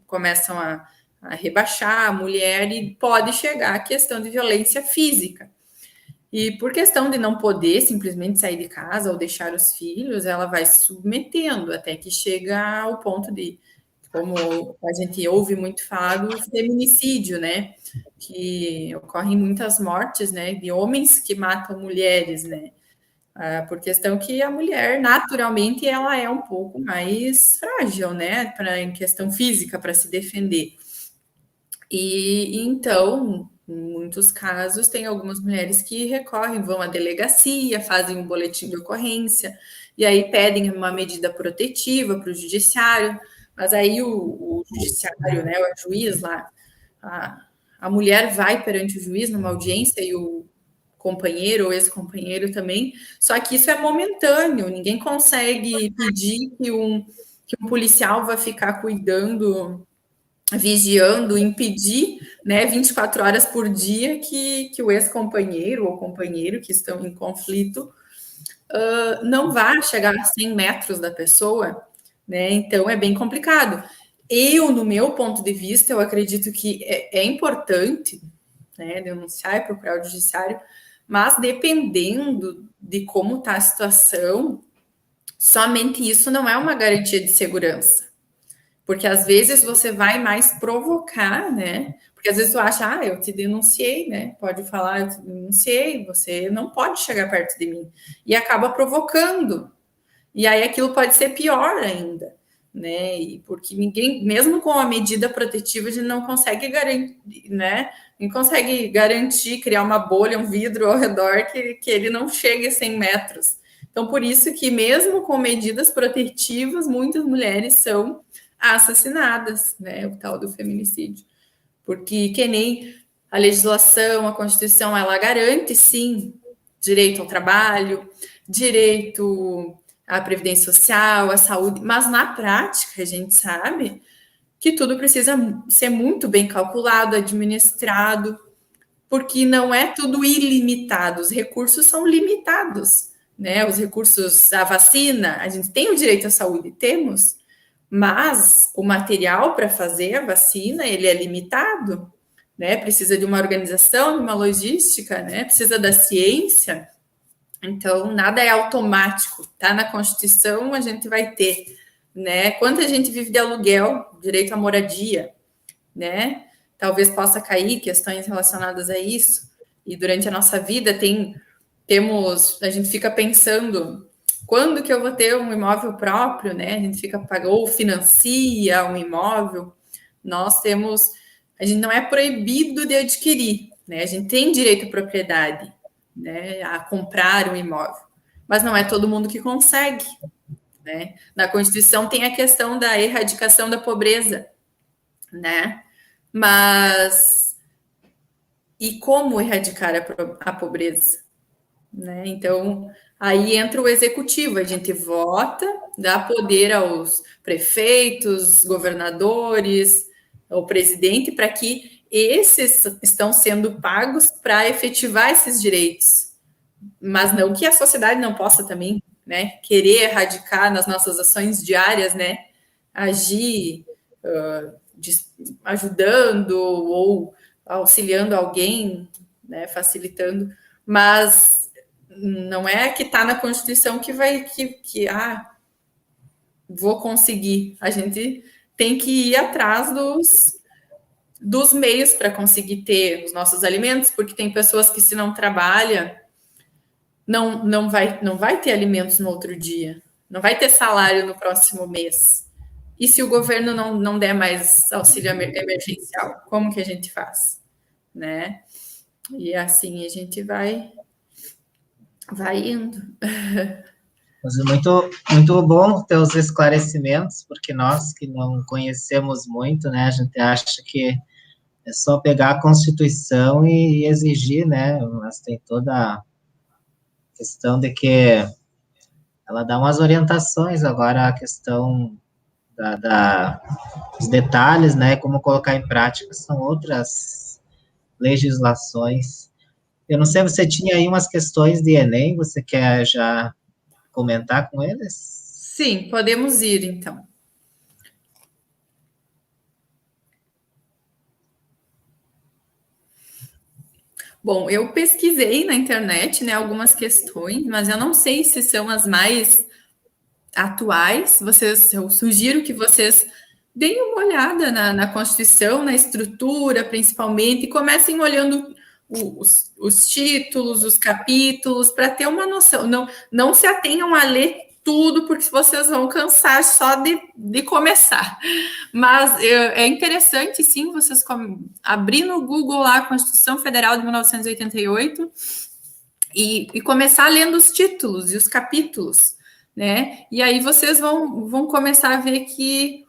Começam a rebaixar a mulher e pode chegar à questão de violência física. E por questão de não poder simplesmente sair de casa ou deixar os filhos, ela vai se submetendo até que chega ao ponto de, como a gente ouve muito falar do feminicídio, né? Que ocorrem muitas mortes, né? De homens que matam mulheres, né? Por questão que a mulher, naturalmente, ela é um pouco mais frágil, né? Em questão física, para se defender. E então, em muitos casos, tem algumas mulheres que recorrem, vão à delegacia, fazem um boletim de ocorrência, e aí pedem uma medida protetiva para o judiciário, mas aí o judiciário, né, o juiz lá, a mulher vai perante o juiz numa audiência e o companheiro ou ex-companheiro também, só que isso é momentâneo, ninguém consegue pedir que um policial vá ficar cuidando, vigiando, impedir, né, 24 horas por dia que o ex-companheiro ou companheiro que estão em conflito não vá chegar a 100 metros da pessoa, né? Então é bem complicado. No meu ponto de vista, eu acredito que é importante, né, denunciar e procurar o judiciário, mas dependendo de como está a situação, somente isso não é uma garantia de segurança. Porque às vezes você vai mais provocar, né? Porque às vezes tu acha, eu te denunciei, né? Pode falar, eu te denunciei, você não pode chegar perto de mim. E acaba provocando. E aí aquilo pode ser pior ainda, né? E porque ninguém, mesmo com a medida protetiva, a gente não consegue garantir, né? Não consegue garantir, criar uma bolha, um vidro ao redor que ele não chegue a 100 metros. Então, por isso que mesmo com medidas protetivas, muitas mulheres são assassinadas, né? O tal do feminicídio. Porque que nem a legislação, a Constituição, ela garante, sim, direito ao trabalho, direito à previdência social, à saúde, mas na prática a gente sabe que tudo precisa ser muito bem calculado, administrado, porque não é tudo ilimitado, os recursos são limitados, né? Os recursos, a vacina, a gente tem o direito à saúde, temos, mas o material para fazer a vacina, ele é limitado, né? Precisa de uma organização, de uma logística, né? Precisa da ciência. Então, nada é automático, tá? Na Constituição a gente vai ter, né? Quanta gente vive de aluguel, direito à moradia, né? Talvez possa cair questões relacionadas a isso. E durante a nossa vida a gente fica pensando quando que eu vou ter um imóvel próprio, né? A gente fica pagando ou financia um imóvel. A gente não é proibido de adquirir, né? A gente tem direito à propriedade, né? A comprar um imóvel, mas não é todo mundo que consegue, né? Na Constituição tem a questão da erradicação da pobreza, né? Mas e como erradicar a pobreza, né? Então, aí entra o executivo, a gente vota, dá poder aos prefeitos, governadores, ao presidente, para que esses estão sendo pagos para efetivar esses direitos, mas não que a sociedade não possa também, né, querer erradicar nas nossas ações diárias, né, agir ajudando ou auxiliando alguém, né, facilitando, mas não é que está na Constituição que vai vou conseguir. A gente tem que ir atrás dos meios para conseguir ter os nossos alimentos, porque tem pessoas que se não trabalha não vai ter alimentos no outro dia, não vai ter salário no próximo mês. E se o governo não der mais auxílio emergencial, como que a gente faz, né? E assim a gente vai indo. Mas é muito bom ter os esclarecimentos, porque nós que não conhecemos muito, né, a gente acha que é só pegar a Constituição e exigir, né, mas tem toda a questão de que ela dá umas orientações, agora a questão dos detalhes, né, como colocar em prática, são outras legislações. Eu não sei, você tinha aí umas questões de Enem, você quer já comentar com eles? Sim, podemos ir, então. Bom, eu pesquisei na internet, né, algumas questões, mas eu não sei se são as mais atuais. Eu sugiro que vocês deem uma olhada na Constituição, na estrutura, principalmente, e comecem olhando os títulos, os capítulos, para ter uma noção. Não se atenham a ler tudo, porque vocês vão cansar só de começar. Mas é interessante, sim, vocês abrir no Google lá a Constituição Federal de 1988 e começar lendo os títulos e os capítulos, né? E aí vocês vão começar a ver que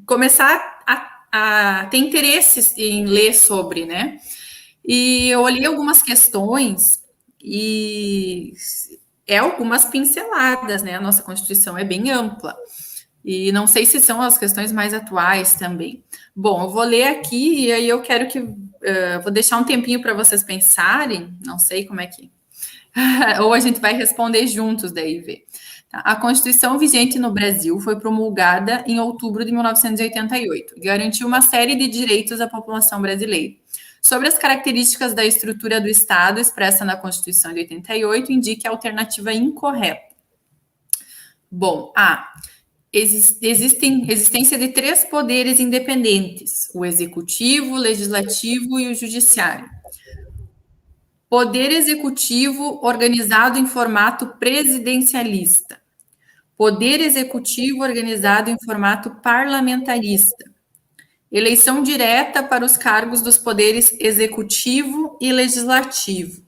começar a ter interesse em ler sobre, né? E eu olhei algumas questões e algumas pinceladas, né? A nossa Constituição é bem ampla. E não sei se são as questões mais atuais também. Bom, eu vou ler aqui e aí eu quero que vou deixar um tempinho para vocês pensarem. Não sei como é que ou a gente vai responder juntos daí ver. A Constituição vigente no Brasil foi promulgada em outubro de 1988 e garantiu uma série de direitos à população brasileira. Sobre as características da estrutura do Estado expressa na Constituição de 88, indique a alternativa incorreta. Bom, existência de 3 poderes independentes: o executivo, o legislativo e o judiciário. Poder executivo organizado em formato presidencialista. Poder executivo organizado em formato parlamentarista. Eleição direta para os cargos dos poderes executivo e legislativo.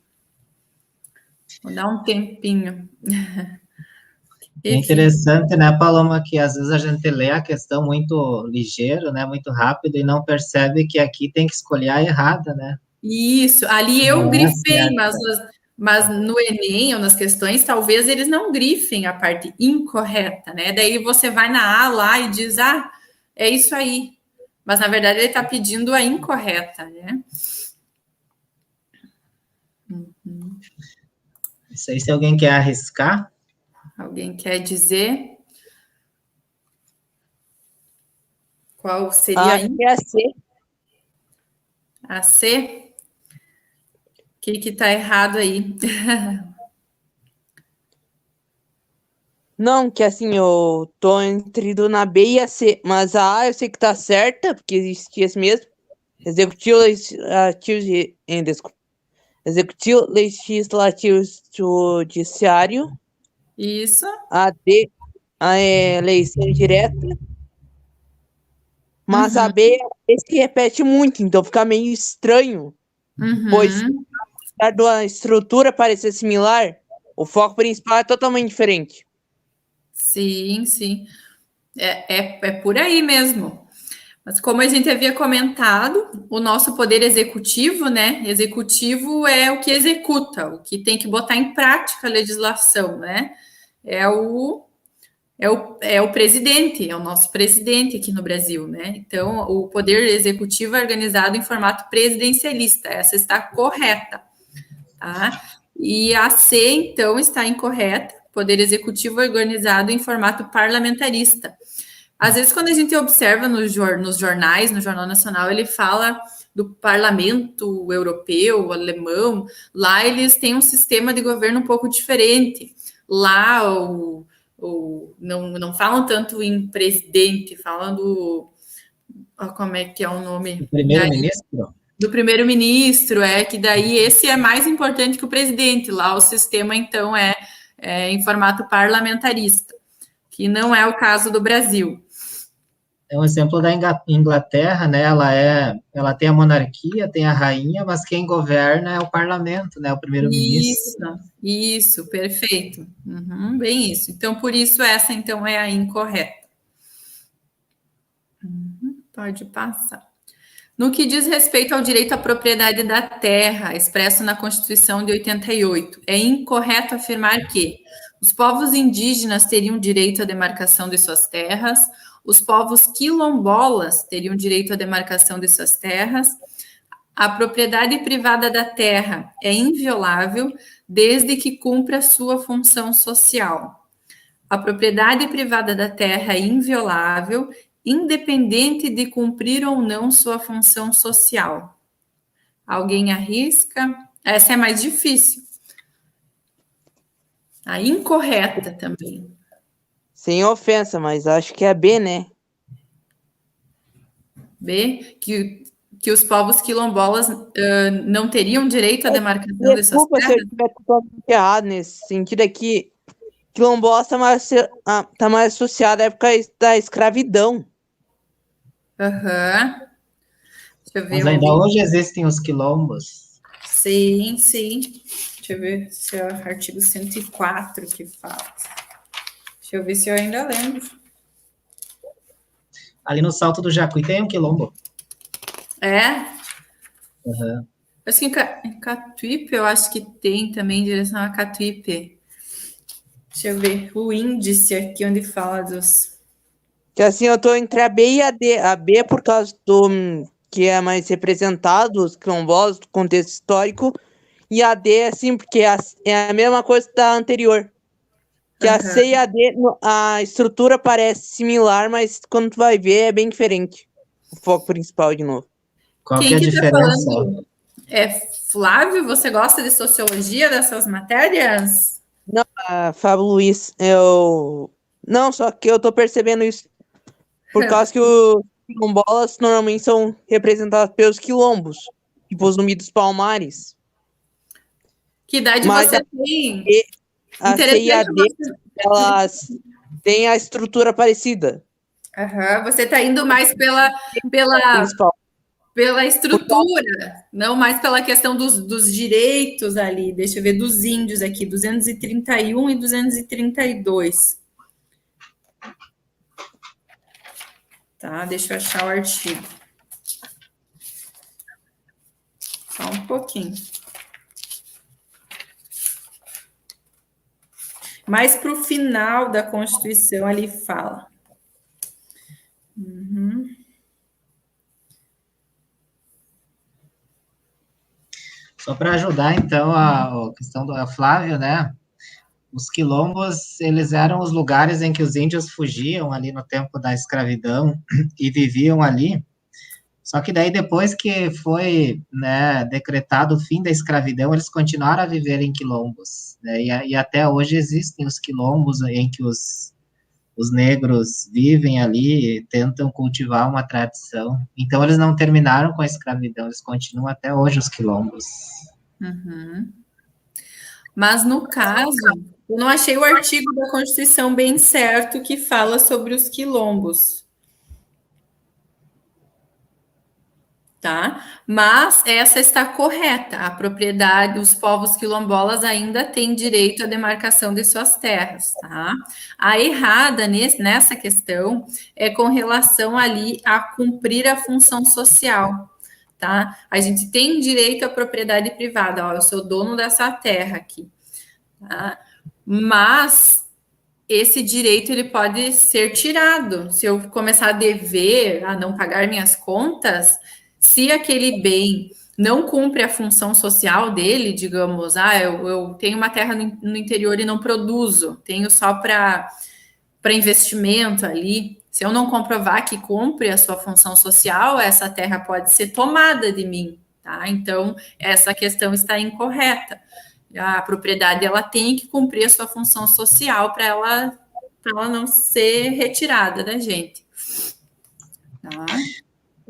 Vou dar um tempinho. É interessante, né, Paloma, que às vezes a gente lê a questão muito ligeiro, né, muito rápido, e não percebe que aqui tem que escolher a errada, né? Isso, ali eu Não é grifei, certa. mas no Enem ou nas questões, talvez eles não grifem a parte incorreta, né? Daí você vai na A lá e diz, é isso aí. Mas, na verdade, ele está pedindo a incorreta, né? Não sei se alguém quer arriscar. Alguém quer dizer qual seria a C. A C? O que está errado aí? Não, que assim, eu tô entre na B e a C, mas a A eu sei que tá certa, porque existia esse mesmo. Executivo, legislativo, desculpa. Executivo, legislativo, judiciário. Isso. A D, eleição direta. Mas a B se repete muito, então fica meio estranho. Pois, apesar da estrutura parecer similar, o foco principal é totalmente diferente. Sim, sim. É por aí mesmo. Mas como a gente havia comentado, o nosso poder executivo, né? Executivo é o que executa, o que tem que botar em prática a legislação, né? É o presidente, é o nosso presidente aqui no Brasil, né? Então, o poder executivo é organizado em formato presidencialista, essa está correta, tá? E a C, então, está incorreta, poder executivo organizado em formato parlamentarista. Às vezes, quando a gente observa nos jornais, no Jornal Nacional, ele fala do parlamento europeu, alemão, lá eles têm um sistema de governo um pouco diferente. Lá, não falam tanto em presidente, falam como é que é o nome? O primeiro-ministro? Do primeiro-ministro, que daí esse é mais importante que o presidente. Lá o sistema, então, é em formato parlamentarista, que não é o caso do Brasil. É um exemplo da Inglaterra, né? Ela tem a monarquia, tem a rainha, mas quem governa é o parlamento, né? O primeiro-ministro. Isso, perfeito. Uhum, bem isso. Então, por isso, essa, então, é a incorreta. Pode passar. No que diz respeito ao direito à propriedade da terra, expresso na Constituição de 88, é incorreto afirmar que os povos indígenas teriam direito à demarcação de suas terras, os povos quilombolas teriam direito à demarcação de suas terras, a propriedade privada da terra é inviolável desde que cumpra sua função social. A propriedade privada da terra é inviolável, independente de cumprir ou não sua função social. Alguém arrisca? Essa é mais difícil. A incorreta também. Sem ofensa, mas acho que é B, né? B, que os povos quilombolas não teriam direito à demarcação de suas Desculpa se eu terras? estiver totalmente errado nesse sentido aqui. Quilombola está mais associada à época da escravidão. Aham. Deixa eu ver. Mas ainda hoje existem os quilombos. Sim. Deixa eu ver se é o artigo 104 que fala. Deixa eu ver se eu ainda lembro. Ali no Salto do Jacuí tem um quilombo. É? Uhum. Acho que em Catuípe eu acho que tem também em direção a Catuípe. Deixa eu ver o índice aqui onde fala dos... Que assim, eu tô entre a B e a D. A B por causa do que é mais representado, os quilombolas, do contexto histórico. E a D, assim, porque é a mesma coisa da anterior. Que a C e a D, a estrutura parece similar, mas quando tu vai ver é bem diferente. O foco principal, de novo. Qual que é a diferença? Tá falando? Flávio, você gosta de sociologia dessas matérias? Não, Fábio Luiz, não, só que eu tô percebendo isso por causa que os quilombolas normalmente são representados pelos quilombos, tipo os Zumbi dos Palmares. Que idade Mas você tem? A C e a D, elas têm a estrutura parecida. Você tá indo mais pela estrutura, não mais pela questão dos direitos ali. Deixa eu ver, dos índios aqui, 231 e 232. Tá, deixa eu achar o artigo. Só um pouquinho. Mais para o final da Constituição ali fala. Só para ajudar, então, a questão do Flávio, né? Os quilombos, eles eram os lugares em que os índios fugiam ali no tempo da escravidão e viviam ali. Só que daí, depois que foi, né, decretado o fim da escravidão, eles continuaram a viver em quilombos, né? E até hoje existem os quilombos em que os negros vivem ali e tentam cultivar uma tradição. Então, eles não terminaram com a escravidão, eles continuam até hoje os quilombos. Mas, no caso, eu não achei o artigo da Constituição bem certo que fala sobre os quilombos. tá? Mas essa está correta. A propriedade, os povos quilombolas ainda têm direito à demarcação de suas terras, tá? A errada nessa questão é com relação ali a cumprir a função social, tá? A gente tem direito à propriedade privada, ó, eu sou dono dessa terra aqui, tá? Mas esse direito ele pode ser tirado. Se eu começar a dever, a não pagar minhas contas, se aquele bem não cumpre a função social dele, digamos, eu tenho uma terra no interior e não produzo, tenho só para investimento ali. Se eu não comprovar que cumpre a sua função social, essa terra pode ser tomada de mim, tá? Então, essa questão está incorreta. A propriedade ela tem que cumprir a sua função social para ela não ser retirada da gente. Tá?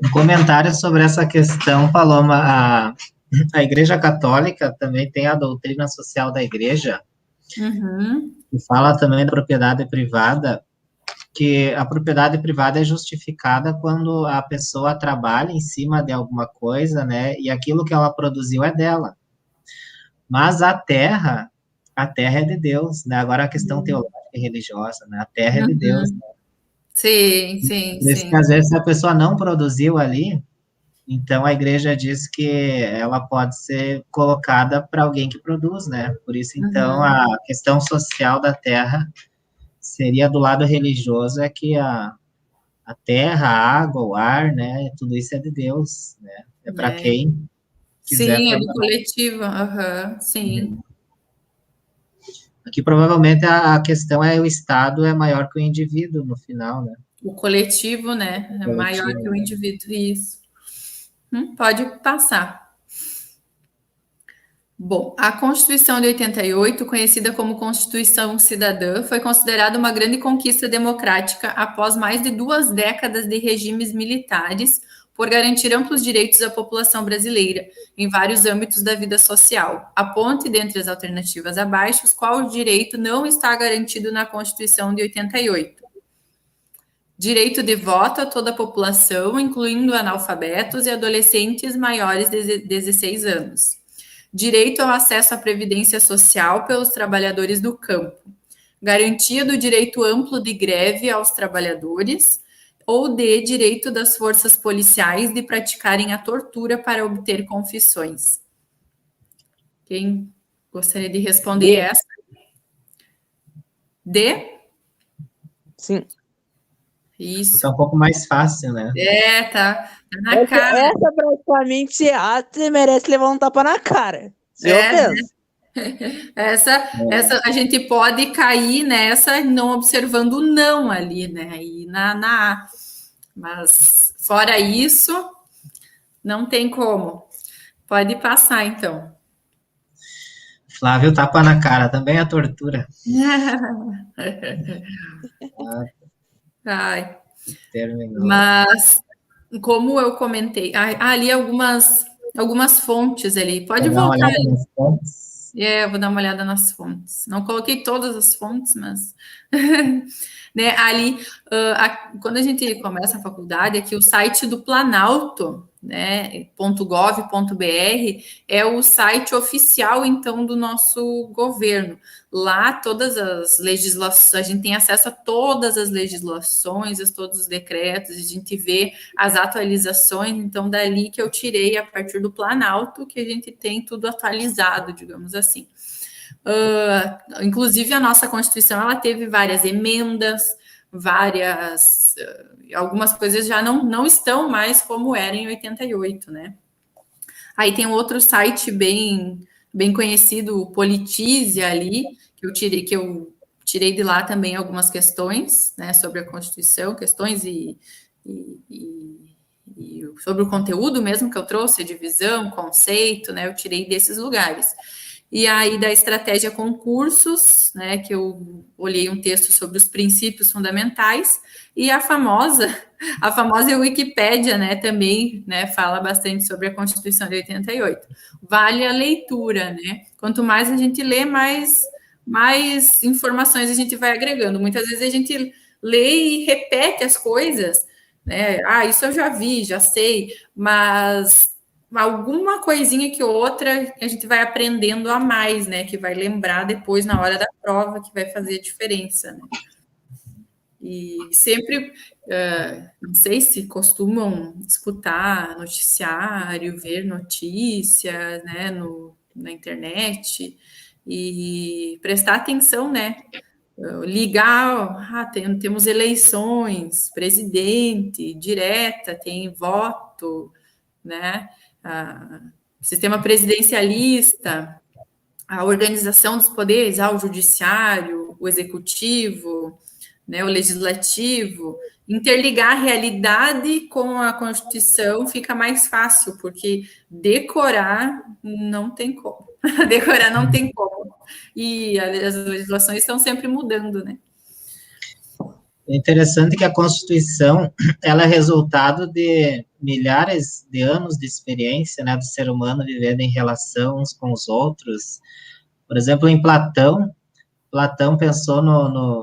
Um comentário sobre essa questão, Paloma, a Igreja Católica também tem a doutrina social da Igreja, que fala também da propriedade privada, que a propriedade privada é justificada quando a pessoa trabalha em cima de alguma coisa, né, e aquilo que ela produziu é dela. Mas a terra é de Deus, né? Agora a questão teológica e religiosa, né? A terra é de Deus. Né? Sim. Por isso que às vezes a pessoa não produziu ali, então a igreja diz que ela pode ser colocada para alguém que produz, né? Por isso, então, a questão social da terra seria do lado religioso, é que a terra, a água, o ar, né? Tudo isso é de Deus, né? É para quem quiser sim, trabalhar. é do coletivo, sim. Aqui provavelmente a questão é o Estado é maior que o indivíduo no final, né? O coletivo, né? É maior que o indivíduo, isso. Pode passar. Bom, a Constituição de 88, conhecida como Constituição Cidadã, foi considerada uma grande conquista democrática após mais de 2 décadas de regimes militares por garantir amplos direitos à população brasileira em vários âmbitos da vida social. Aponte, dentre as alternativas abaixo, qual direito não está garantido na Constituição de 88. Direito de voto a toda a população, incluindo analfabetos e adolescentes maiores de 16 anos. Direito ao acesso à previdência social pelos trabalhadores do campo. Garantia do direito amplo de greve aos trabalhadores ou de direito das forças policiais de praticarem a tortura para obter confissões. Quem gostaria de responder essa? Sim. Isso. Tá um pouco mais fácil, né? Tá na cara. Essa praticamente você merece levar um tapa na cara. Eu penso. Essa a gente pode cair nessa não observando o não ali, né? E na mas fora isso, não tem como. Pode passar, então. Flávio, tapa na cara, também é tortura. Ai. Terminou. Mas, como eu comentei, ali algumas fontes ali. Pode voltar. Eu vou dar uma olhada nas fontes. Não coloquei todas as fontes, mas... né, ali, quando a gente começa a faculdade, aqui o site do Planalto, né, .gov.br, é o site oficial, então, do nosso governo. Lá, todas as legislações, a gente tem acesso a todas as legislações, a todos os decretos, a gente vê as atualizações, então, dali que eu tirei, a partir do Planalto, que a gente tem tudo atualizado, digamos assim. Inclusive, a nossa Constituição, ela teve várias emendas, algumas coisas já não estão mais como eram em 88, né? Aí tem um outro site bem conhecido, o Politize, ali, que eu tirei de lá também algumas questões, né, sobre a Constituição, questões e sobre o conteúdo mesmo que eu trouxe, divisão, conceito, né, eu tirei desses lugares. E aí, da estratégia concursos, né, que eu olhei um texto sobre os princípios fundamentais, e a famosa Wikipédia, né, também, né, fala bastante sobre a Constituição de 88. Vale a leitura, né? Quanto mais a gente lê, mais informações a gente vai agregando. Muitas vezes a gente lê e repete as coisas, né? Ah, isso eu já vi, já sei, mas alguma coisinha que outra a gente vai aprendendo a mais, né? Que vai lembrar depois na hora da prova, que vai fazer a diferença, né? E sempre, não sei se costumam escutar noticiário, ver notícias, né, na internet e prestar atenção, né? Ligar, temos eleições, presidente, direta, tem voto, né? Ah, sistema presidencialista, a organização dos poderes, o judiciário, o executivo, né, o legislativo, interligar a realidade com a Constituição fica mais fácil, porque decorar não tem como. Decorar não tem como. E as legislações estão sempre mudando, né? É interessante que a Constituição, ela é resultado de milhares de anos de experiência, né, do ser humano vivendo em relação uns com os outros. Por exemplo, em Platão pensou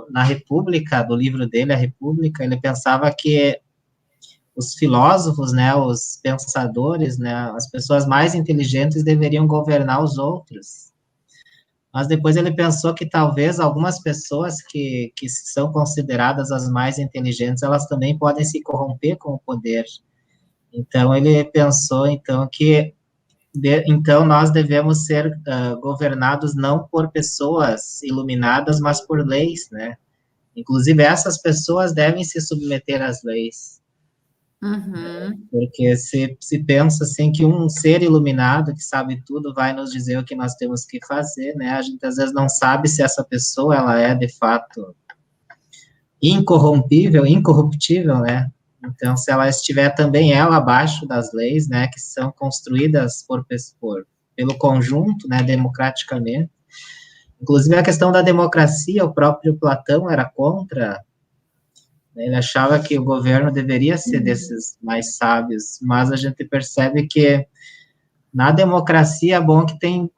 na República, do livro dele, A República, ele pensava que os filósofos, né, os pensadores, né, as pessoas mais inteligentes deveriam governar os outros. Mas depois ele pensou que talvez algumas pessoas que são consideradas as mais inteligentes, elas também podem se corromper com o poder. Então ele pensou então que então nós devemos ser governados não por pessoas iluminadas, mas por leis, né? Inclusive essas pessoas devem se submeter às leis. Uhum. Porque se pensa assim que um ser iluminado que sabe tudo vai nos dizer o que nós temos que fazer, né? A gente às vezes não sabe se essa pessoa ela é de fato incorrompível, incorruptível, né? Então, se ela estiver também ela abaixo das leis, né, que são construídas pelo conjunto, né, democraticamente. Inclusive a questão da democracia, o próprio Platão era contra. Ele achava que o governo deveria ser desses mais sábios, mas a gente percebe que na democracia é bom que tem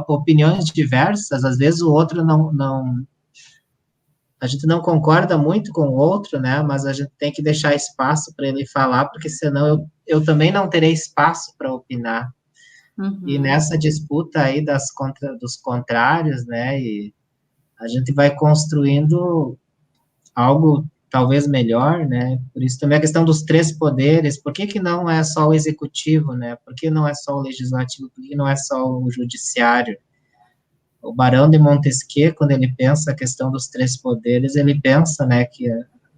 opiniões diversas, às vezes o outro a gente não concorda muito com o outro, né, mas a gente tem que deixar espaço para ele falar, porque senão eu também não terei espaço para opinar. Uhum. E nessa disputa aí dos contrários, né, e a gente vai construindo algo talvez melhor, né? Por isso também a questão dos três poderes, por que não é só o executivo, né? Por que não é só o legislativo? Por que não é só o judiciário? O Barão de Montesquieu, quando ele pensa a questão dos três poderes, ele pensa, né, que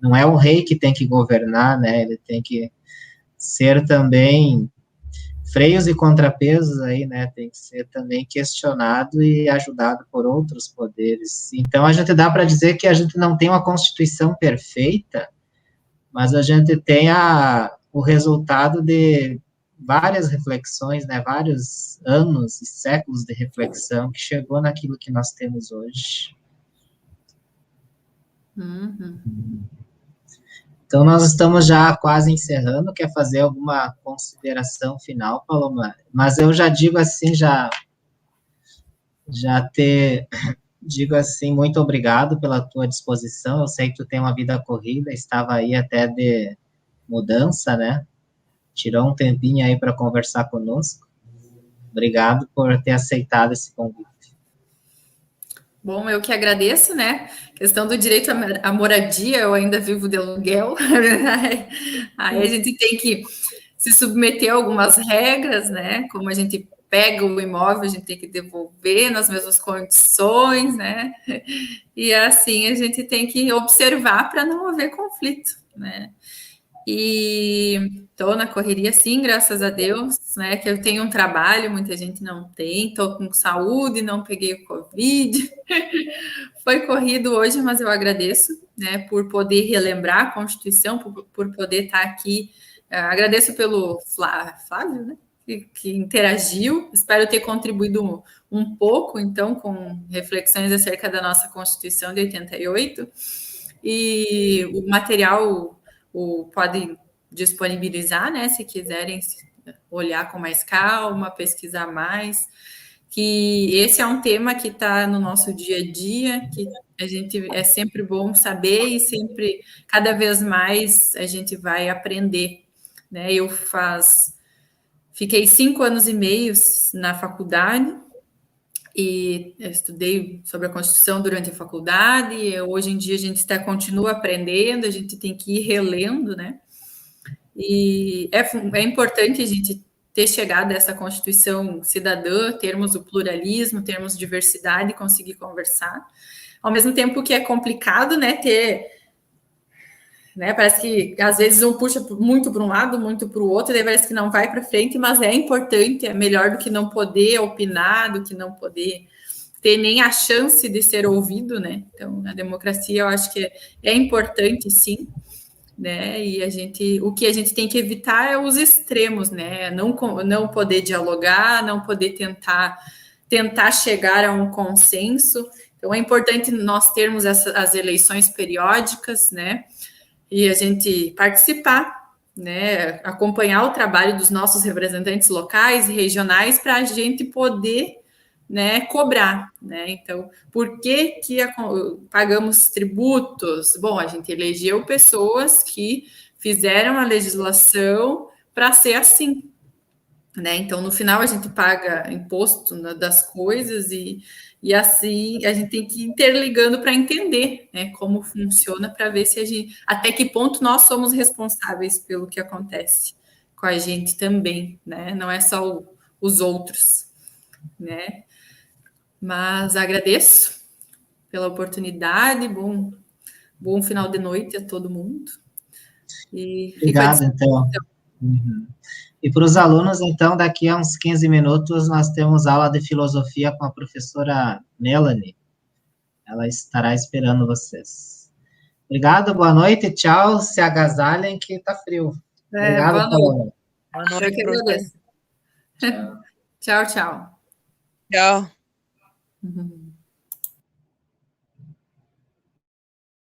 não é o rei que tem que governar, né? Ele tem que ser também freios e contrapesos aí, né? Tem que ser também questionado e ajudado por outros poderes. Então, a gente dá para dizer que a gente não tem uma Constituição perfeita, mas a gente tem o resultado de várias reflexões, né? Vários anos e séculos de reflexão que chegou naquilo que nós temos hoje. Uhum. Então, nós estamos já quase encerrando. Quer fazer alguma consideração final, Paloma? Mas eu já digo assim, digo assim, muito obrigado pela tua disposição. Eu sei que tu tem uma vida corrida, estava aí até de mudança, né? Tirou um tempinho aí para conversar conosco. Obrigado por ter aceitado esse convite. Bom, eu que agradeço, né? Questão do direito à moradia, eu ainda vivo de aluguel. Aí a gente tem que se submeter a algumas regras, né? Como a gente pega o imóvel, a gente tem que devolver nas mesmas condições, né? E assim a gente tem que observar para não haver conflito, né? E estou na correria, sim, graças a Deus, né? Que eu tenho um trabalho, muita gente não tem, estou com saúde, não peguei o Covid. Foi corrido hoje, mas eu agradeço, né, por poder relembrar a Constituição, por poder estar aqui. Agradeço pelo Flávio, né, que interagiu. Espero ter contribuído um pouco, então, com reflexões acerca da nossa Constituição de 88. E o material podem disponibilizar, né, se quiserem olhar com mais calma, pesquisar mais, que esse é um tema que está no nosso dia a dia, que a gente é sempre bom saber e sempre, cada vez mais, a gente vai aprender, né? Fiquei 5 anos e meio na faculdade e estudei sobre a Constituição durante a faculdade. E hoje em dia a gente continua aprendendo, a gente tem que ir relendo, né? E é importante a gente ter chegado a essa Constituição cidadã, termos o pluralismo, termos diversidade e conseguir conversar. Ao mesmo tempo que é complicado, né, parece que às vezes um puxa muito para um lado, muito para o outro, e daí parece que não vai para frente, mas é importante, é melhor do que não poder opinar, do que não poder ter nem a chance de ser ouvido, né? Então, a democracia eu acho que é importante, sim, né? E o que a gente tem que evitar é os extremos, né? Não poder dialogar, não poder tentar chegar a um consenso. Então, é importante nós termos as eleições periódicas, né? E a gente participar, né? Acompanhar o trabalho dos nossos representantes locais e regionais para a gente poder, né, cobrar, né? Então, por que pagamos tributos? Bom, a gente elegeu pessoas que fizeram a legislação para ser assim, né? Então, no final, a gente paga imposto das coisas e assim a gente tem que ir interligando para entender, né, como funciona, para ver até que ponto nós somos responsáveis pelo que acontece com a gente também, né? Não é só os outros, né? Mas agradeço pela oportunidade, bom final de noite a todo mundo. E Obrigado, então. Uhum. E para os alunos, então, daqui a uns 15 minutos, nós temos aula de filosofia com a professora Melanie. Ela estará esperando vocês. Obrigado, boa noite, tchau, se agasalhem que tá frio. Obrigado, boa noite. Boa noite, Eu que agradeço. Tchau, tchau. Tchau. Uhum.